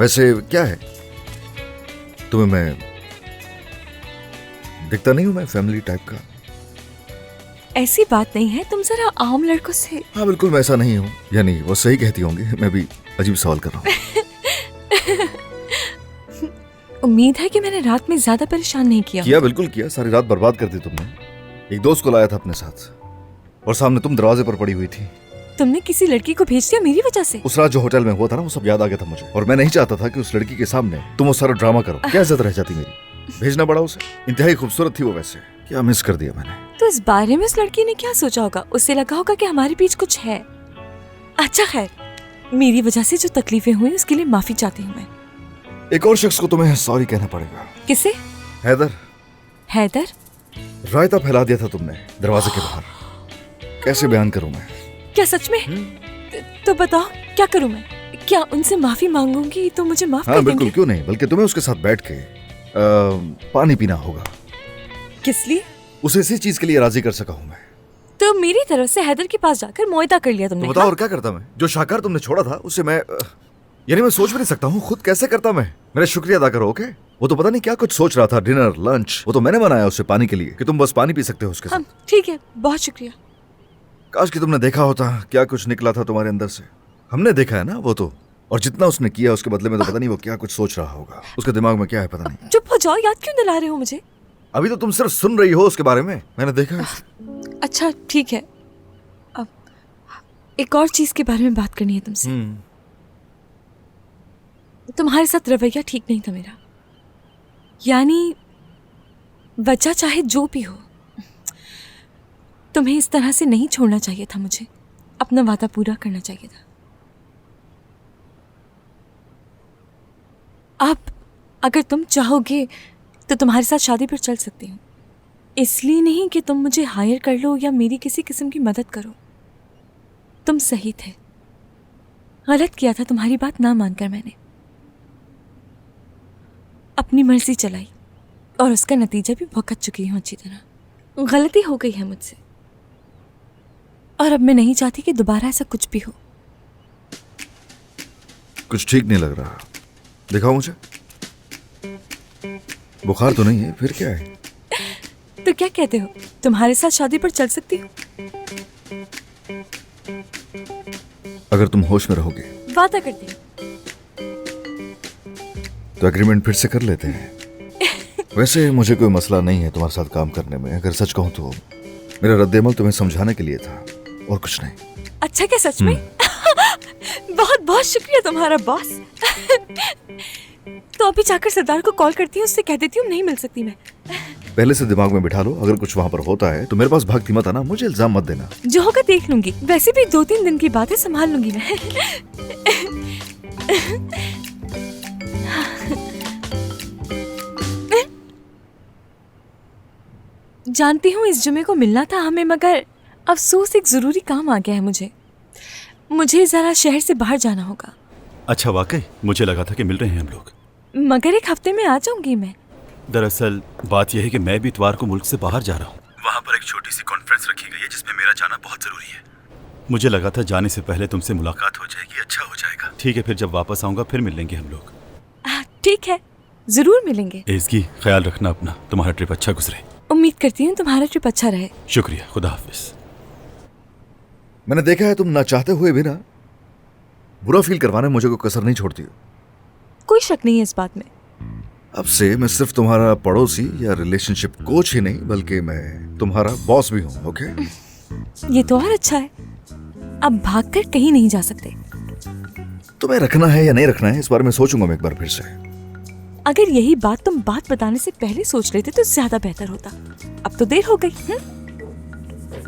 वैसे क्या है, तुम्हें मैं दिखता नहीं हूं मैं फैमिली टाइप का? ऐसी बात नहीं है, तुम जरा आम लड़कों से। हाँ बिल्कुल मैं ऐसा नहीं हूँ, यानी वो सही कहती होंगी, मैं भी अजीब सवाल कर रहा हूँ। उम्मीद है कि मैंने रात में ज्यादा परेशान नहीं किया। किया, बिल्कुल किया, सारी रात बर्बाद कर दी तुमने। एक दोस्त को लाया था अपने साथ और सामने तुम दरवाजे पर पड़ी हुई थी। तुमने किसी लड़की को भेज दिया मेरी वजह से? उस रात जो होटल में हुआ था ना, वो सब याद आ गया था मुझे, और मैं नहीं चाहता था कि उस लड़की के सामने तुम वो सारा ड्रामा करो। क्या इज्जत रह जाती मेरी? भेजना पड़ा उसे, इंतहाई खूबसूरत थी वो, वैसे क्या मिस कर दिया मैंने। तो इस बारे में उस लड़की ने क्या सोचा होगा? उससे लगा होगा कि हमारे बीच कुछ है। अच्छा खैर, मेरी वजह से जो तकलीफें हुई उसके लिए माफी चाहती हूँ मैं। एक और शख्स को तुम्हें सॉरी कहना पड़ेगा। किसे? हैदर। हैदर? रायता फैला दिया था तुमने दरवाजे के बाहर। कैसे बयान करूं मैं? क्या सच में? तो बताओ क्या करूं मैं? क्या उनसे माफी मांगूंगी तो मुझे माफ हाँ कर बिल्कुल, देंगे? क्यों नहीं, बल्कि तुम्हें उसके साथ बैठ के पानी पीना होगा। किस लिए? उसे इसी चीज के लिए राजी कर सका हूं मैं। तो मेरी तरफ से हैदर के पास जाकर मुआयदा कर लिया तुमने। तो बताओ और क्या करता मैं? जो शाकार तुमने छोड़ा था उससे मैं यानी मैं सोच भी नहीं सकता हूँ खुद कैसे करता मैं। मेरा शुक्रिया अदा करो। ओके, वो तो पता नहीं क्या कुछ सोच रहा था, डिनर लंच, वो तो मैंने बनाया उससे पानी के लिए कि तुम बस पानी पी सकते हो उसके साथ। ठीक है, बहुत शुक्रिया। काश कि तुमने देखा होता क्या कुछ निकला था तुम्हारे अंदर से। हमने देखा है ना वो तो, और जितना उसने किया उसके बदले में तो पता नहीं वो क्या कुछ सोच रहा होगा, उसके दिमाग में क्या है पता नहीं। चुप हो जाओ, याद क्यों दिला रहे हो मुझे? अभी तो तुम सिर्फ सुन रही हो उसके बारे में, मैंने देखा है। अच्छा ठीक है, अब एक और चीज के बारे में बात करनी है तुमसे। तुम्हारे साथ रवैया ठीक नहीं था मेरा, यानी वजह चाहे जो भी हो, तुम्हें इस तरह से नहीं छोड़ना चाहिए था। मुझे अपना वादा पूरा करना चाहिए था। अब अगर तुम चाहोगे तो तुम्हारे साथ शादी पर चल सकती हूँ। इसलिए नहीं कि तुम मुझे हायर कर लो या मेरी किसी किस्म की मदद करो। तुम सही थे, गलत किया था तुम्हारी बात ना मानकर। मैंने अपनी मर्जी चलाई और उसका नतीजा भी भुगत चुकी हूँ अच्छी तरह। गलती हो गई है मुझसे और अब मैं नहीं चाहती कि दोबारा ऐसा कुछ भी हो। कुछ ठीक नहीं लग रहा, दिखाओ मुझे। बुखार तो नहीं है, फिर क्या है? तो क्या कहते हो, तुम्हारे साथ शादी पर चल सकती हूँ? अगर तुम होश में रहोगे। वादा करती हूँ। तो एग्रीमेंट फिर से कर लेते हैं। वैसे मुझे कोई मसला नहीं है तुम्हारे साथ काम करने में। अगर सच कहूँ तो मेरा रद्द-ए-अमल तुम्हें समझाने के लिए था और कुछ नहीं। अच्छा क्या सच में? बहुत बहुत शुक्रिया तुम्हारा बॉस। तो अभी जाकर सरदार को कॉल करती हूँ, उससे कह देती हूँ नहीं मिल सकती मैं। पहले से दिमाग में बिठा लो, अगर कुछ वहां पर होता है तो मेरे पास भागती मत आना, मुझे इल्जाम मत देना। जो होगा देख लूंगी। वैसे भी 2-3 दिन की बात है, संभाल लूंगी मैं। जानती हूँ इस जुमे को मिलना था हमें, मगर अफसोस एक जरूरी काम आ गया है मुझे जरा शहर से बाहर जाना होगा। अच्छा वाकई मुझे लगा था कि मिल रहे हैं हम लोग, मगर एक हफ्ते में आ जाऊंगी मैं। दरअसल बात यह है कि मैं भी इतवार को मुल्क से बाहर जा रहा हूँ। वहाँ पर एक छोटी सी कॉन्फ्रेंस रखी गई है जिसमें मेरा जाना बहुत जरूरी है। मुझे लगा था जाने से पहले तुमसे मुलाकात हो जाएगी, अच्छा हो जाएगा। ठीक है, फिर जब वापस आऊंगा फिर मिल लेंगे हम लोग। ठीक है, जरूर मिलेंगे। एज़गी, ख्याल रखना अपना, तुम्हारा ट्रिप अच्छा गुजरे। उम्मीद करती हूँ तुम्हारा ट्रिप अच्छा रहे। शुक्रिया, खुदा हाफिज। मैंने देखा है तुम ना चाहते हुए भी ना बुरा फील करवाने मुझे कोई कसर नहीं छोड़ती हो। कोई शक नहीं है इस बात में। अब से मैं सिर्फ तुम्हारा पड़ोसी या रिलेशनशिप कोच ही नहीं बल्कि मैं तुम्हारा बॉस भी हूँ। ओके? ये तो और अच्छा है, अब भागकर कहीं नहीं जा सकते। तुम्हें रखना है या नहीं रखना है इस बारे में सोचूंगा मैं एक बार फिर से। अगर यही बात तुम बात बताने से पहले सोच लेते तो ज्यादा बेहतर होता। अब तो देर हो गई।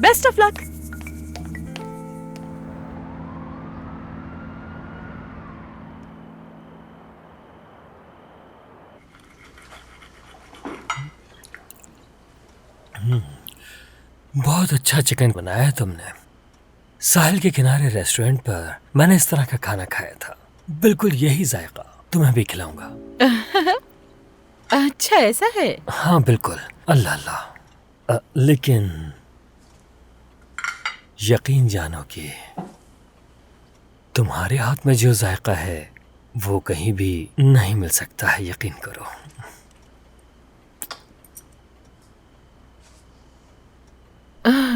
Best of luck. बहुत अच्छा चिकन बनाया है तुमने। साहिल के किनारे रेस्टोरेंट पर मैंने इस तरह का खाना खाया था, बिल्कुल यही जायका। तुम्हें भी खिलाऊंगा। अच्छा ऐसा है? हाँ बिल्कुल। अल्लाह अल्लाह। लेकिन यकीन जानो कि तुम्हारे हाथ में जो जायका है वो कहीं भी नहीं मिल सकता है, यकीन करो।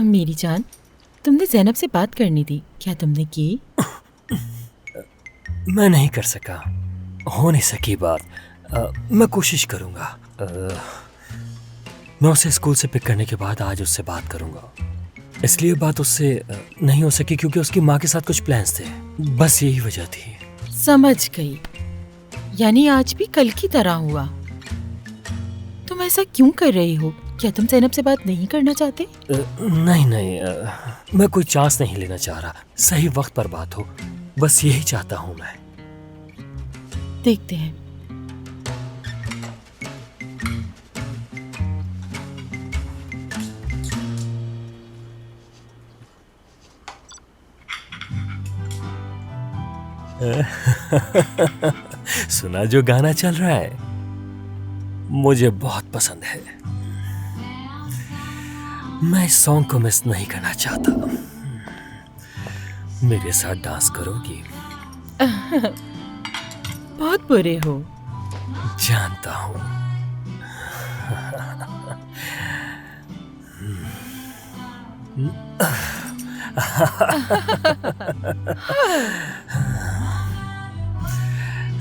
मेरी जान, तुमने ज़ैनब से बात करनी थी, क्या तुमने की? मैं नहीं कर सका, हो नहीं सकी बात। मैं कोशिश करूंगा। मैं उसे स्कूल से पिक करने के बाद आज उससे बात करूंगा। इसलिए बात उससे नहीं हो सकी क्योंकि उसकी माँ के साथ कुछ प्लान्स थे, बस यही वजह थी। समझ गई, यानी आज भी कल की तरह हुआ। तुम ऐसा क्यों कर रही हो? क्या तुम ज़ैनब से बात नहीं करना चाहते? नहीं नहीं, मैं कोई चांस नहीं लेना चाह रहा। सही वक्त पर बात हो, बस यही चाहता हूँ मैं। देखते हैं। सुना जो गाना चल रहा है, मुझे बहुत पसंद है। मैं इस सॉन्ग को मिस नहीं करना चाहता। मेरे साथ डांस करोगी? बहुत बुरे हो। जानता हूँ।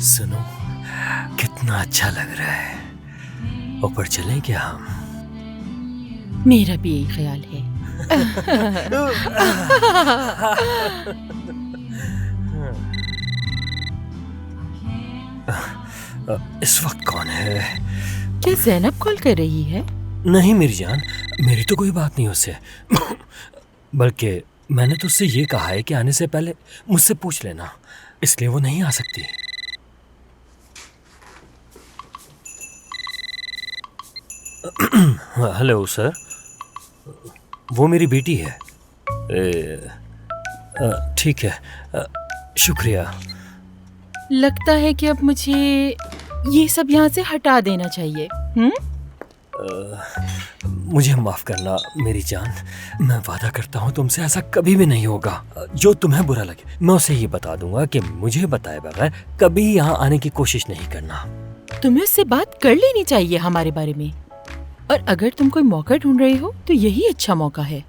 सुनो, कितना अच्छा लग रहा है। ऊपर चलें क्या हम? मेरा भी यही ख्याल है। इस वक्त कौन है? क्या ज़ैनब कॉल कर रही है? नहीं मेरी जान, मेरी तो कोई बात नहीं उससे। बल्कि मैंने तो उससे ये कहा है कि आने से पहले मुझसे पूछ लेना, इसलिए वो नहीं आ सकती। हेलो सर, वो मेरी बेटी है। ठीक है, शुक्रिया। लगता है कि अब मुझे ये सब यहाँ से हटा देना चाहिए। मुझे माफ करना मेरी जान, मैं वादा करता हूँ तुमसे ऐसा कभी भी नहीं होगा। जो तुम्हें बुरा लगे मैं उसे ये बता दूंगा कि मुझे बताए बगैर कभी यहाँ आने की कोशिश नहीं करना। तुम्हें उससे बात कर लेनी चाहिए हमारे बारे में, और अगर तुम कोई मौका ढूंढ रहे हो तो यही अच्छा मौका है।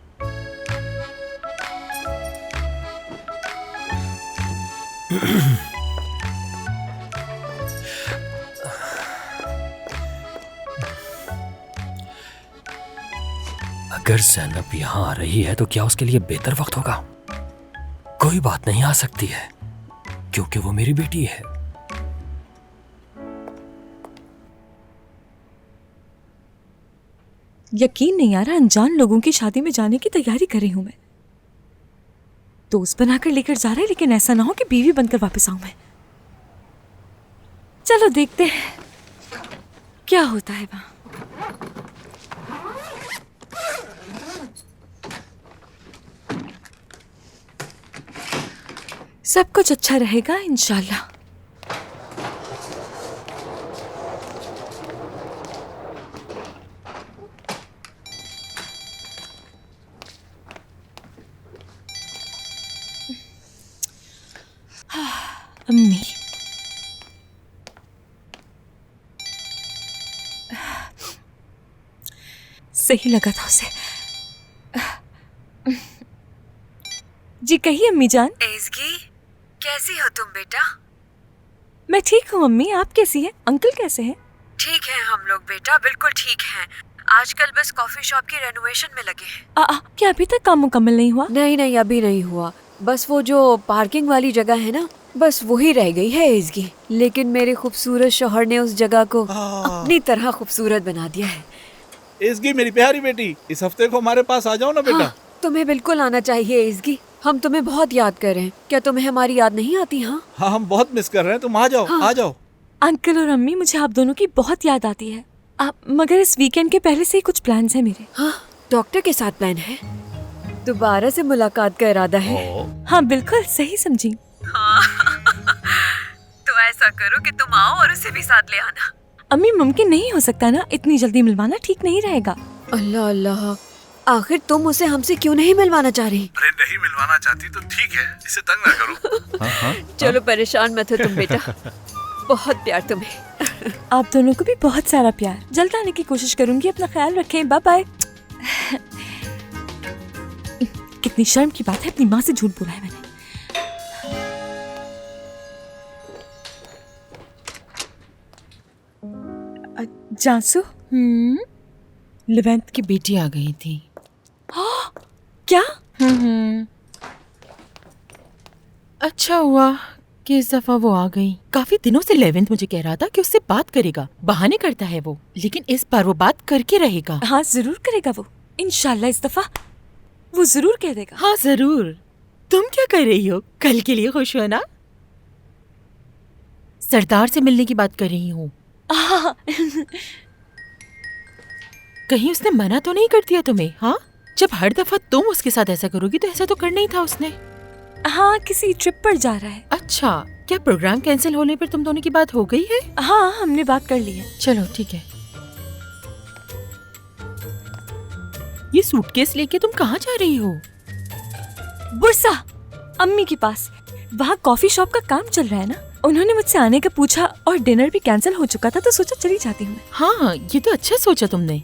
अगर ज़ैनब यहाँ आ रही है तो क्या उसके लिए बेहतर वक्त होगा? कोई बात नहीं, आ सकती है क्योंकि वो मेरी बेटी है। यकीन नहीं आ रहा, अनजान लोगों की शादी में जाने की तैयारी कर रही हूं मैं। दोस्त बनाकर लेकर जा रहे हैं, लेकिन ऐसा ना हो कि बीवी बनकर वापस आऊं मैं। चलो देखते हैं क्या होता है वहां। सब कुछ अच्छा रहेगा इंशाल्लाह। अम्मी, सही लगा था उसे। कहिए अम्मी जान। एज़गी, कैसी हो तुम बेटा? मैं ठीक हूँ अम्मी, आप कैसी हैं? अंकल कैसे हैं? ठीक है हम लोग बेटा, बिल्कुल ठीक हैं। आजकल बस कॉफी शॉप की रेनोवेशन में लगे हैं। क्या अभी तक काम मुकम्मल नहीं हुआ? नहीं अभी नहीं हुआ, बस वो जो पार्किंग वाली जगह है ना, बस वही रह गई है एज़गी। लेकिन मेरे खूबसूरत शौहर ने उस जगह को अपनी तरह खूबसूरत बना दिया है। एज़गी मेरी प्यारी बेटी, इस हफ्ते को हमारे पास आ जाओ ना बेटा। हाँ, तुम्हें बिल्कुल आना चाहिए एज़गी, हम तुम्हें बहुत याद कर रहे हैं। क्या तुम्हें हमारी याद नहीं आती? हाँ हाँ, हम बहुत मिस कर रहे हैं, तुम आ जाओ। हाँ। आ जाओ। अंकल और अम्मी, मुझे आप दोनों की बहुत याद आती है। मगर इस वीकेंड के पहले से ही कुछ प्लान्स हैं मेरे। हाँ, डॉक्टर के साथ प्लान है, दोबारा से मुलाकात का इरादा है। हाँ बिल्कुल सही समझी। हाँ। तो ऐसा करो कि तुम आओ और उसे भी साथ ले आना। अम्मी मुमकिन नहीं हो सकता ना, इतनी जल्दी मिलवाना ठीक नहीं रहेगा। अल्लाह अल्लाह, आखिर तुम उसे हमसे क्यों नहीं मिलवाना चाह रही? अरे नहीं मिलवाना चाहती तो ठीक है, इसे तंग ना करो। चलो परेशान मत हो तुम बेटा, बहुत प्यार तुम्हें। आप दोनों को भी बहुत सारा प्यार। जल्द आने की कोशिश करूंगी, अपना ख्याल रखें, बाय बाय। कितनी शर्म की बात है, अपनी माँ से झूठ बोला है मैंने। जासू, लेवेंथ की बेटी आ गई थी। क्या? अच्छा हुआ कि इस दफा वो आ गई। काफी दिनों से लेवेंथ मुझे कह रहा था कि उससे बात करेगा, बहाने करता है वो, लेकिन इस बार वो बात करके रहेगा। हाँ जरूर करेगा वो, इंशाल्लाह इस दफा वो जरूर कह देगा। हाँ जरूर। तुम क्या कर रही हो? कल के लिए खुश हो ना? सरदार से मिलने की बात कर रही हूँ। कहीं उसने मना तो नहीं कर दिया तुम्हें? हाँ, जब हर दफा तुम उसके साथ ऐसा करोगी तो ऐसा तो करना ही था उसने। हाँ, किसी ट्रिप पर जा रहा है। अच्छा, क्या प्रोग्राम कैंसिल होने पर तुम दोनों की बात हो गई है? हाँ, हमने बात कर ली है। चलो ठीक है। ये सूटकेस लेके तुम कहाँ जा रही हो? बुरसा, अम्मी के पास। वहाँ कॉफी शॉप का काम चल रहा है ना, उन्होंने मुझसे आने का पूछा और डिनर भी कैंसिल हो चुका था, तो सोचा चली जाती हूँ। हाँ, ये तो अच्छा सोचा तुमने।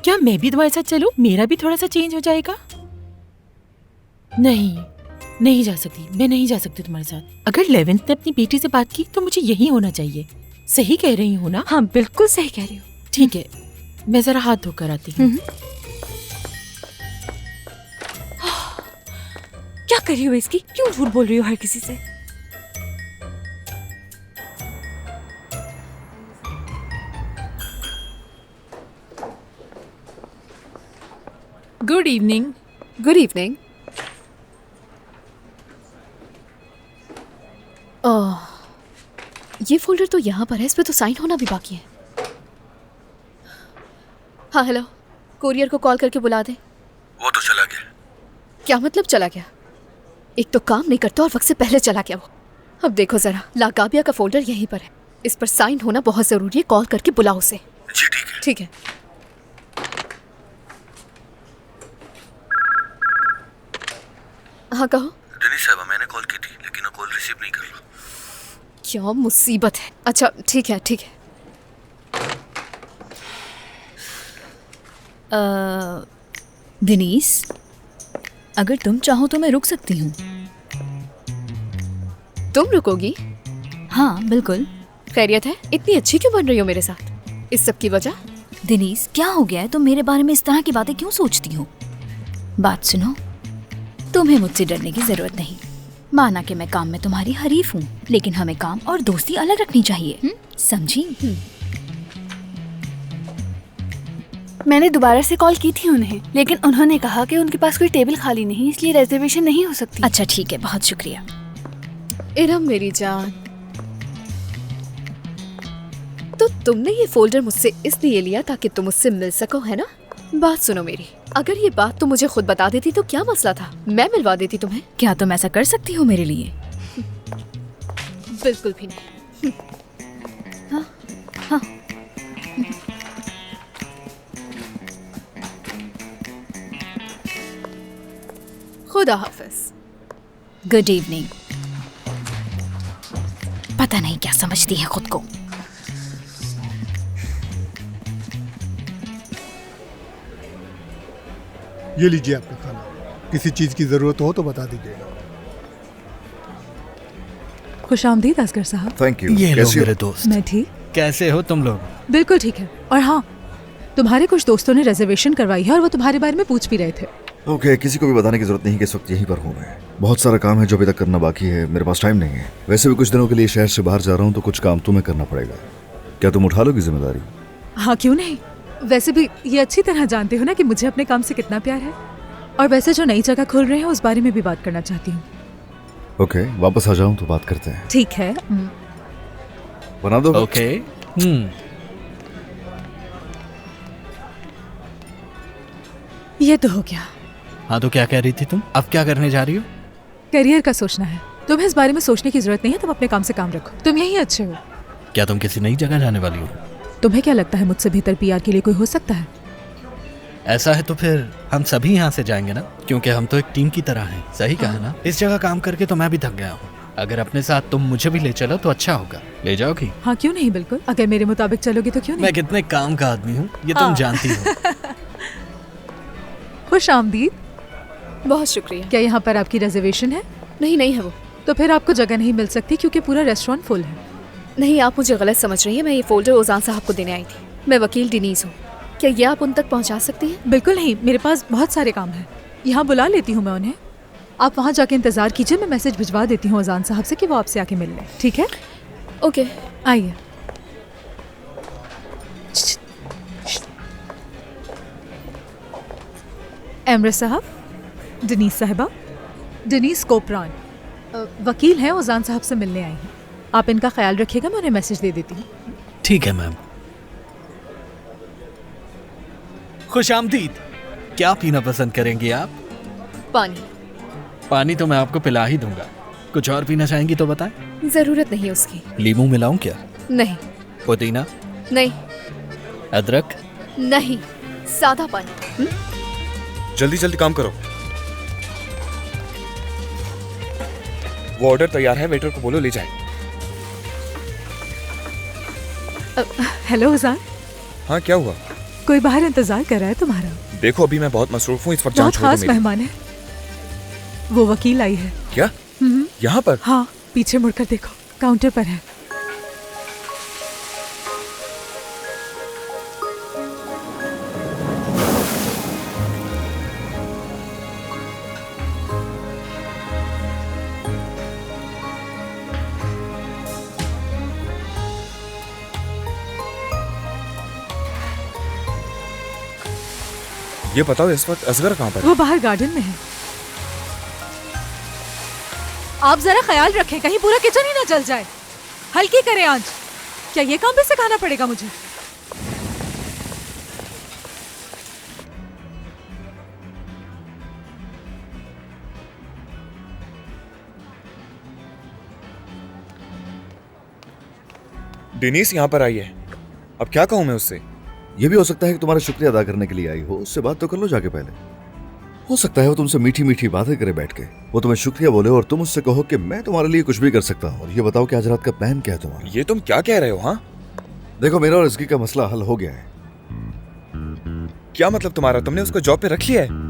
क्या मैं भी तुम्हारे साथ चलूं? मेरा भी थोड़ा सा चेंज हो जाएगा। नहीं जा सकती, मैं नहीं जा सकती तुम्हारे साथ। अगर लेवेंथ ने अपनी बेटी से बात की तो मुझे यही होना चाहिए। सही कह रही हूँ ना? हाँ बिल्कुल सही कह रही हूँ। ठीक है, मैं जरा हाथ धोकर आती हूँ। क्या कर रही हो इसकी? क्यों झूठ बोल रही हो हर किसी से? Good evening. Good evening. ये फोल्डर तो यहाँ पर है, इस पे तो साइन होना भी बाकी है। हाँ हेलो, कोरियर को कॉल करके बुला दे। वो तो चला गया। क्या मतलब चला गया? एक तो काम नहीं करता और वक्त से पहले चला गया वो। अब देखो जरा, लागाबिया का फोल्डर यहीं पर है, इस पर साइन होना बहुत जरूरी है, कॉल करके बुलाओ उसे। जी ठीक है। ठीक है। हाँ कहो। डेनिस साहबा, मैंने कॉल की थी लेकिन वो कॉल रिसीव नहीं कर रहा। क्या मुसीबत है। अच्छा ठीक है ठीक है। दिनीस, अगर तुम चाहो तो मैं रुक सकती हूँ। तुम रुकोगी? हाँ बिल्कुल। खैरियत है? इतनी अच्छी क्यों बन रही हो मेरे साथ? इस सब की वजह? दिनीस, क्या हो गया है? तुम मेरे बारे में इस तरह की बातें क्यों सोचती हो? बात सुनो, तुम्हें मुझसे डरने की जरूरत नहीं। माना कि मैं काम में तुम्हारी हरीफ हूँ, लेकिन हमें काम और दोस्ती अलग रखनी चाहिए, समझी? मैंने दोबारा से कॉल की थी उन्हें, लेकिन उन्होंने कहा कि उनके पास कोई टेबल खाली नहीं, इसलिए रिजर्वेशन नहीं हो सकती। अच्छा ठीक है, बहुत शुक्रिया। इरम मेरी जान, तो तुमने ये फोल्डर मुझसे इसलिए लिया ताकि तुम मुझसे मिल सको, है ना? बात सुनो मेरी, अगर ये बात तुम मुझे खुद बता देती तो क्या मसला था, मैं मिलवा देती तुम्हें। क्या तुम ऐसा कर सकती हो मेरे लिए? बिल्कुल भी नहीं। हाँ हाँ। खुदा हाफिज। Good evening. पता नहीं क्या समझती है खुद को। ये लीजिए आपका खाना, किसी चीज़ की ज़रूरत हो तो बता दीजिएगा। खुशामदीद असगर साहब। Thank you. ये लो कैसी हो? मेरे दोस्त। मैं ठीक। कैसे हो तुम लोग? बिल्कुल ठीक है। और हाँ, तुम्हारे कुछ दोस्तों ने रिजर्वेशन करवाई है और वो तुम्हारे बारे में पूछ भी रहे थे। ओके, किसी को भी बताने की जरूरत नहीं कि इस वक्त यहीं पर हूँ मैं। बहुत सारा काम है जो अभी तक करना बाकी है, मेरे पास टाइम नहीं है। वैसे भी कुछ दिनों के लिए शहर से बाहर जा रहा हूँ तो कुछ काम तुम्हें करना पड़ेगा। क्या तुम उठा लोगी जिम्मेदारी? हाँ, क्यों नहीं। वैसे भी ये अच्छी तरह जानते हो ना कि मुझे अपने काम से कितना प्यार है। और वैसे जो नई जगह खुल रहे हैं उस बारे में भी बात करना चाहती हूँ। ओके, वापस आ जाऊँ तो बात करते हैं। ठीक है। बना दो। ओके। ये तो हो गया। हाँ, तो क्या कह रही थी तुम? अब क्या करने जा रही हो? करियर का सोचना है। तुम्हें इस बारे में सोचने की जरूरत नहीं है, तुम अपने काम से काम रखो। तुम यही अच्छे हो। क्या तुम किसी नई जगह जाने वाली हो? तुम्हें क्या लगता है मुझसे बेहतर पीआर के लिए कोई हो सकता है? ऐसा है तो फिर हम सभी यहाँ से जाएंगे ना, क्योंकि हम तो एक टीम की तरह हैं। सही कहा ना? इस जगह काम करके तो मैं भी थक गया हूँ। अगर अपने साथ तुम मुझे भी ले चलो तो अच्छा होगा। ले जाओगी? हाँ, क्यों नहीं, बिल्कुल। अगर मेरे मुताबिक चलोगी तो क्यों नहीं। मैं कितने काम का आदमी हूँ ये तुम जानती हो। खुश आमदीद। बहुत शुक्रिया। क्या यहाँ पर आपकी रिजर्वेशन है? नहीं है वो। तो फिर आपको जगह नहीं मिल सकती क्योंकि पूरा रेस्टोरेंट फुल है। नहीं, आप मुझे गलत समझ रही हैं। मैं ये फोल्डर ओजान साहब को देने आई थी। मैं वकील डिनीज हूँ। क्या ये आप उन तक पहुँचा सकती हैं? बिल्कुल नहीं, मेरे पास बहुत सारे काम हैं। यहाँ बुला लेती हूँ मैं उन्हें। आप वहाँ जाके इंतजार कीजिए, मैं मैसेज भिजवा देती हूँ ओजान साहब से कि वो आपसे आके मिल लें। ठीक है? ओके, आइए। एमरे साहब, डनीस साहिबा, डनीस कोपरान वकील हैं, ओजान साहब से मिलने आई हैं। आप इनका ख्याल रखिएगा, मैं उन्हें मैसेज दे देती हूँ। ठीक है मैम। खुशामदीद। क्या पीना पसंद करेंगी आप? पानी। पानी तो मैं आपको पिला ही दूंगा। कुछ और पीना चाहेंगी तो बताएं। जरूरत नहीं उसकी। लीमू मिलाऊं क्या? नहीं। पुदीना? नहीं। अदरक? नहीं, सादा पानी। जल्दी जल्दी काम करो। वो ऑर्डर तैयार है, वेटर को बोलो ले जाए। हेलो ओजान। हाँ, क्या हुआ? कोई बाहर इंतजार कर रहा है तुम्हारा। देखो अभी मैं बहुत मसरूफ हूँ, इस वक्त जान बहुत छोड़ दो खास मेरी। मेहमान है। वो वकील आई है। क्या? यहाँ पर? हाँ, पीछे मुड़कर देखो, काउंटर पर है। ये बताओ इस वक्त असगर कहाँ पर है? वो बाहर गार्डन में है। आप जरा ख्याल रखें कहीं पूरा किचन ही ना जल जाए। हल्की करें आंच। क्या ये काम भी सिखाना पड़ेगा मुझे? डेनिस यहाँ पर आई है, अब क्या कहूँ मैं उससे? ये भी हो सकता है कि तुम्हारा शुक्रिया अदा करने के लिए आई हो। उससे बात तो कर लो जाके पहले। हो सकता है वो तुमसे मीठी मीठी बातें करे बैठ के। वो तुम्हें शुक्रिया बोले और तुम उससे कहो कि मैं तुम्हारे लिए कुछ भी कर सकता हूँ। और ये बताओ कि आज रात का प्लान क्या है तुम्हारा? ये तुम क्या कह रहे हो? हाँ, देखो, मेरा और इसकी का मसला हल हो गया है। क्या मतलब तुम्हारा? तुमने उसको जॉब पे रख लिया है?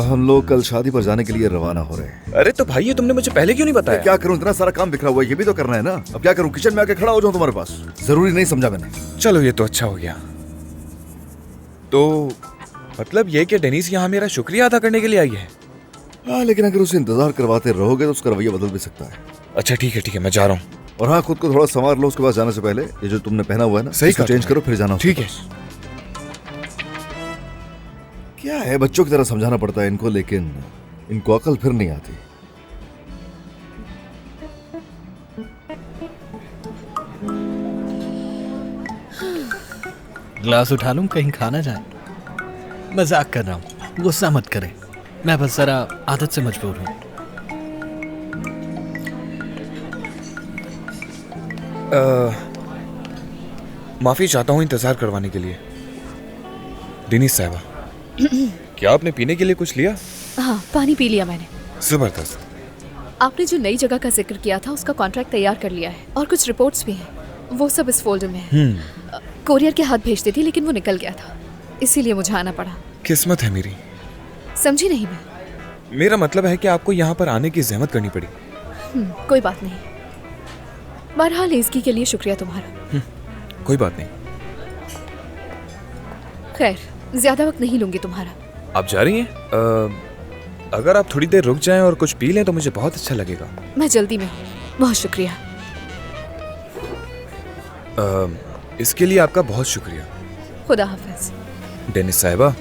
हम लोग कल शादी पर जाने के लिए रवाना हो रहे हैं। अरे तो भाई, ये तुमने मुझे पहले क्यों नहीं बताया? क्या करूं, इतना सारा काम बिखरा हुआ है, ये भी तो करना है ना। अब क्या करूं, किचन में आके खड़ा हो जाऊं तुम्हारे पास? जरूरी नहीं समझा मैंने। चलो ये तो अच्छा हो गया। तो मतलब ये कि डेनिस यहाँ मेरा शुक्रिया अदा करने के लिए आई है? हाँ, लेकिन अगर उसे इंतजार करवाते रहोगे तो उसका रवैया बदल भी सकता है। अच्छा ठीक है, मैं जा रहा हूँ। और हाँ, खुद को थोड़ा संवार लो उसके पास जाने से पहले। ये जो तुमने पहना हुआ है ना, सही इसको चेंज करो फिर जाना। ठीक है। क्या है, बच्चों की तरह समझाना पड़ता है इनको, लेकिन इनको अकल फिर नहीं आती। ग्लास उठा लूं, कहीं खाना जाए? मजाक कर रहा हूँ, गुस्सा मत करें। मैं बस जरा आदत से मजबूर हूँ। माफी चाहता हूँ इंतजार करवाने के लिए। डेनिस साहिबा, क्या आपने पीने के लिए कुछ लिया? हाँ, पानी पी लिया मैंने। जबरदस्त। आपने जो नई जगह का जिक्र किया था उसका कॉन्ट्रैक्ट तैयार कर लिया है और कुछ रिपोर्ट्स भी हैं। वो सब इस फोल्डर में है। कोरियर के हाथ भेजती थी लेकिन वो निकल गया था, इसीलिए मुझे आना पड़ा। किस्मत है मेरी। समझी नहीं मैं? मेरा मतलब है कि आपको यहाँ पर आने की जहमत करनी पड़ी। कोई बात नहीं। बहरहाल इसकी के लिए शुक्रिया तुम्हारा। कोई बात नहीं। खैर, ज्यादा वक्त नहीं लूंगी तुम्हारा। आप जा रही हैं? अगर आप थोड़ी देर रुक जाएं और कुछ पी लें तो मुझे बहुत अच्छा लगेगा। मैं जल्दी में हूँ। बहुत शुक्रिया। इसके लिए आपका बहुत शुक्रिया। खुदा हाफिज। डेनिस साहिबा।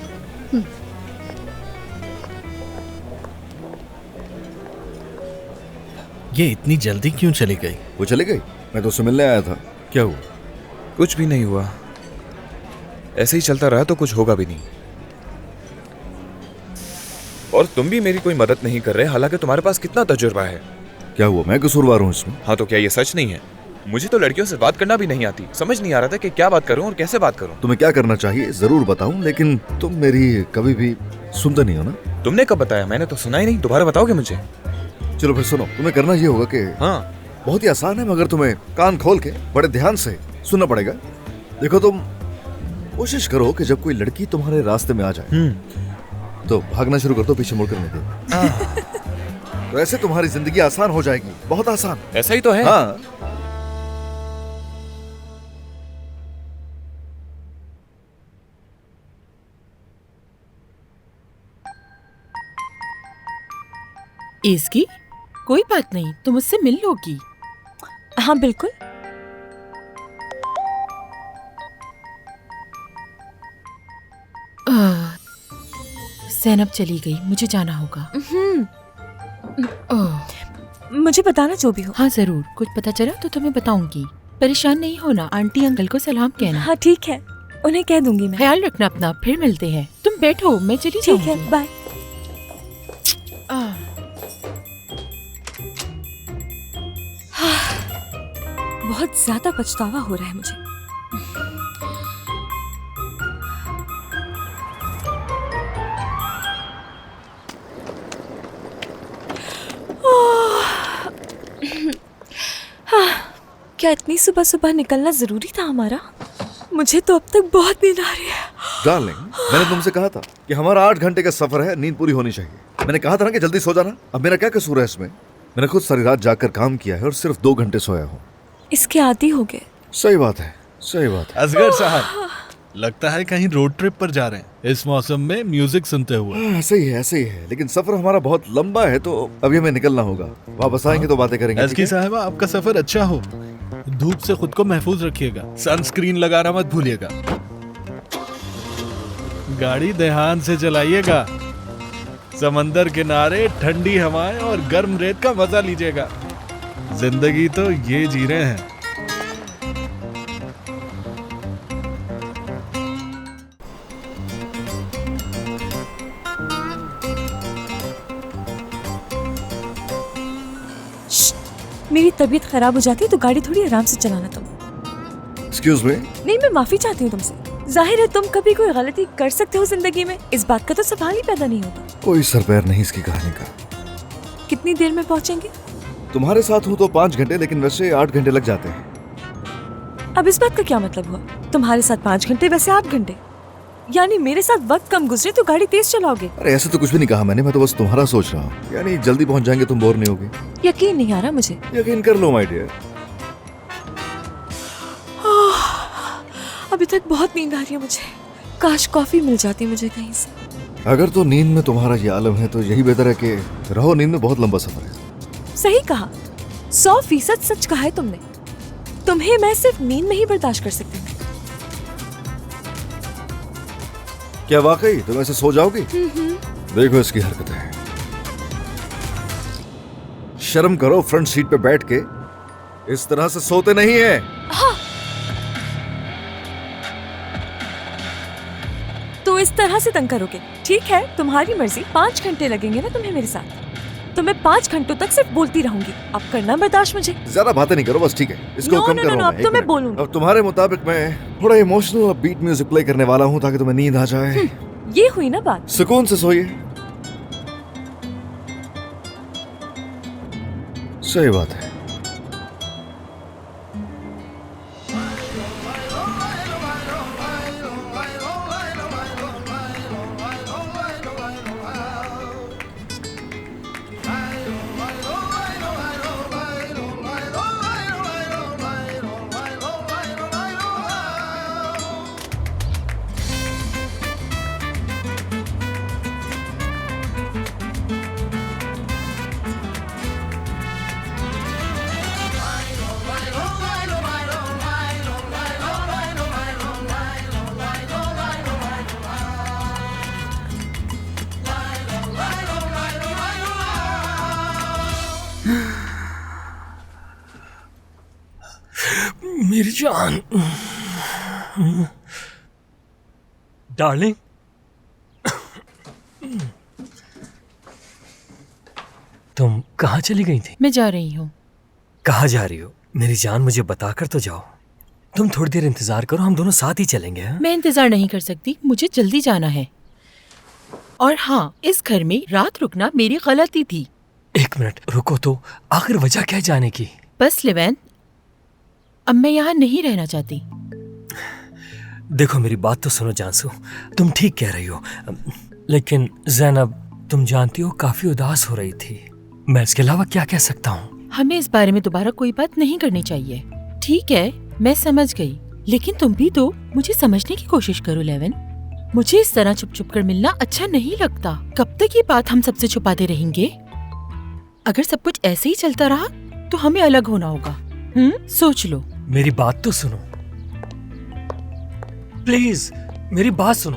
ये इतनी जल्दी क्यों चली गई? वो चली गई? मैं तो उससे मिलने आया था। क्या हुआ? कुछ भी नहीं हुआ। ऐसे ही चलता रहा तो कुछ होगा भी नहीं। और तुम भी मेरी कोई मदद नहीं कर रहे, हालांकि तुम्हारे पास कितना तजुर्बा है। क्या हुआ? मैं कसूरवार हूँ इसमें? हाँ, तो क्या ये सच नहीं है? मुझे तो लड़कियों से बात करना भी नहीं आती। समझ नहीं आ रहा था कि क्या बात करूं और कैसे बात करूं। तुम्हें क्या करना चाहिए जरूर बताऊं, लेकिन तुम मेरी कभी भी सुनते नहीं हो ना। तुमने कब बताया? मैंने तो सुना ही नहीं। दोबारा बताओगे मुझे? चलो फिर सुनो। तुम्हें करना ये होगा कि हाँ, बहुत ही आसान है, मगर तुम्हें कान खोल के बड़े ध्यान से सुनना पड़ेगा। देखो, तुम कोशिश करो कि जब कोई लड़की तुम्हारे रास्ते में आ जाए तो भागना शुरू कर दो, पीछे मुड़कर नहीं दो। तो ऐसे तुम्हारी जिंदगी आसान हो जाएगी, बहुत आसान। ऐसा ही तो है। हाँ। इसकी कोई बात नहीं, तुम मुझसे मिल लोगी। हाँ बिल्कुल। ज़ैनब चली गई, मुझे जाना होगा। मुझे बताना जो भी हो। हाँ जरूर, कुछ पता चला तो तुम्हें बताऊंगी। परेशान नहीं होना। आंटी अंकल को सलाम कहना। हाँ ठीक है, उन्हें कह दूंगी मैं। ख्याल रखना अपना। फिर मिलते हैं। तुम बैठो, मैं चली जाऊंगी। ठीक है, बाय। बहुत ज्यादा पछतावा हो रहा है मुझे। क्या इतनी सुबह सुबह निकलना जरूरी था हमारा? मुझे तो अब तक बहुत नींद आ रही है। डार्लिंग, मैंने तुमसे कहा था कि हमारा 8 घंटे का सफर है, नींद पूरी होनी चाहिए। मैंने कहा था ना कि जल्दी सो जाना। अब मेरा क्या कसूर है इसमें? मैंने खुद सारी रात जाकर काम किया है और सिर्फ 2 घंटे सोया हूँ। इसके आदी हो गए। सही बात है, सही बात है। असगर साहब, लगता है कहीं रोड ट्रिप पर जा रहे हैं इस मौसम में म्यूजिक सुनते हुए। ऐसे ही है, ऐसे ही है, लेकिन सफर हमारा बहुत लंबा है तो अभी हमें निकलना होगा। वापस आएंगे तो बातें करेंगे। एसकी साहिबा, आपका सफर अच्छा हो। धूप से खुद को महफूज रखिएगा। सनस्क्रीन लगाना मत भूलिएगा। गाड़ी ध्यान से चलाइएगा। समंदर किनारे ठंडी हवाएं और गर्म रेत का मजा लीजिएगा। जिंदगी तो ये जी रहे हैं। मेरी तबीयत खराब हो जाती है तो गाड़ी थोड़ी आराम से चलाना तुम। Excuse me. नहीं, मैं माफी चाहती हूँ तुमसे। जाहिर है तुम कभी कोई गलती कर सकते हो जिंदगी में, इस बात का तो सवाल ही पैदा नहीं होता। कोई सर पैर नहीं इसकी कहानी का। कितनी देर में पहुँचेंगे? तुम्हारे साथ हूँ तो 5 घंटे, लेकिन वैसे 8 घंटे लग जाते हैं। अब इस बात का क्या मतलब हुआ? तुम्हारे साथ 5 घंटे, वैसे 8 घंटे। यानी मेरे साथ वक्त कम गुजरे तो गाड़ी तेज चलाओगे? अरे ऐसे तो कुछ भी नहीं कहा मैंने, मैं तो बस तुम्हारा सोच रहा हूँ। यानी जल्दी पहुँच जाएंगे, तुम बोर नहीं होगे। यकीन नहीं आ रहा मुझे। यकीन कर लो माय डियर। अभी तक बहुत नींद आ रही है मुझे। काश कॉफी मिल जाती मुझे कहीं से। अगर तो नींद में तुम्हारा ये आलम है तो यही बेहतर है कि रहो नींद में। बहुत लंबा सफर है। सही कहा, 100% सच कहा है तुमने। तुम्हें मैं सिर्फ नींद में ही बर्दाश्त कर सकती हूँ। क्या वाकई तुम ऐसे सो जाओगी? देखो इसकी हरकतें। शर्म करो, फ्रंट सीट पे बैठ के इस तरह से सोते नहीं है। हाँ। तो इस तरह से तंग करोगे? ठीक है, तुम्हारी मर्जी। 5 घंटे लगेंगे ना तुम्हें मेरे साथ, तो मैं 5 घंटों तक सिर्फ बोलती रहूंगी। अब करना बर्दाश्त मुझे। ज्यादा बातें नहीं करो बस, ठीक है? इसको कम करो। अब तो मैं बोलूंगी। अब तुम्हारे मुताबिक मैं थोड़ा इमोशनल बीट म्यूजिक प्ले करने वाला हूँ ताकि तुम्हें नींद आ जाए। ये हुई ना बात। सुकून से सोइए। सही बात है। मेरी जान, डार्लिंग। तुम कहाँ चली गई थी? मैं जा रही हूँ। कहाँ जा रही हो मेरी जान? मुझे बताकर तो जाओ। तुम थोड़ी देर इंतजार करो, हम दोनों साथ ही चलेंगे। हाँ? मैं इंतजार नहीं कर सकती, मुझे जल्दी जाना है। और हाँ, इस घर में रात रुकना मेरी गलती थी। 1 मिनट रुको तो, आखिर वजह क्या है जाने की? बस लेवैन, अब मैं यहाँ नहीं रहना चाहती। देखो मेरी बात तो सुनो जानसू, तुम ठीक कह रही हो, लेकिन ज़ैनब तुम जानती हो काफी उदास हो रही थी। मैं इसके अलावा क्या कह सकता हूँ? हमें इस बारे में दोबारा कोई बात नहीं करनी चाहिए। ठीक है, मैं समझ गई, लेकिन तुम भी तो मुझे समझने की कोशिश करो लेवैन। मुझे इस तरह चुप चुप कर मिलना अच्छा नहीं लगता। कब तक ये बात हम सबसे छुपाते रहेंगे? अगर सब कुछ ऐसे ही चलता रहा तो हमें अलग होना होगा। सोच लो। मेरी बात तो सुनो प्लीज, मेरी बात सुनो।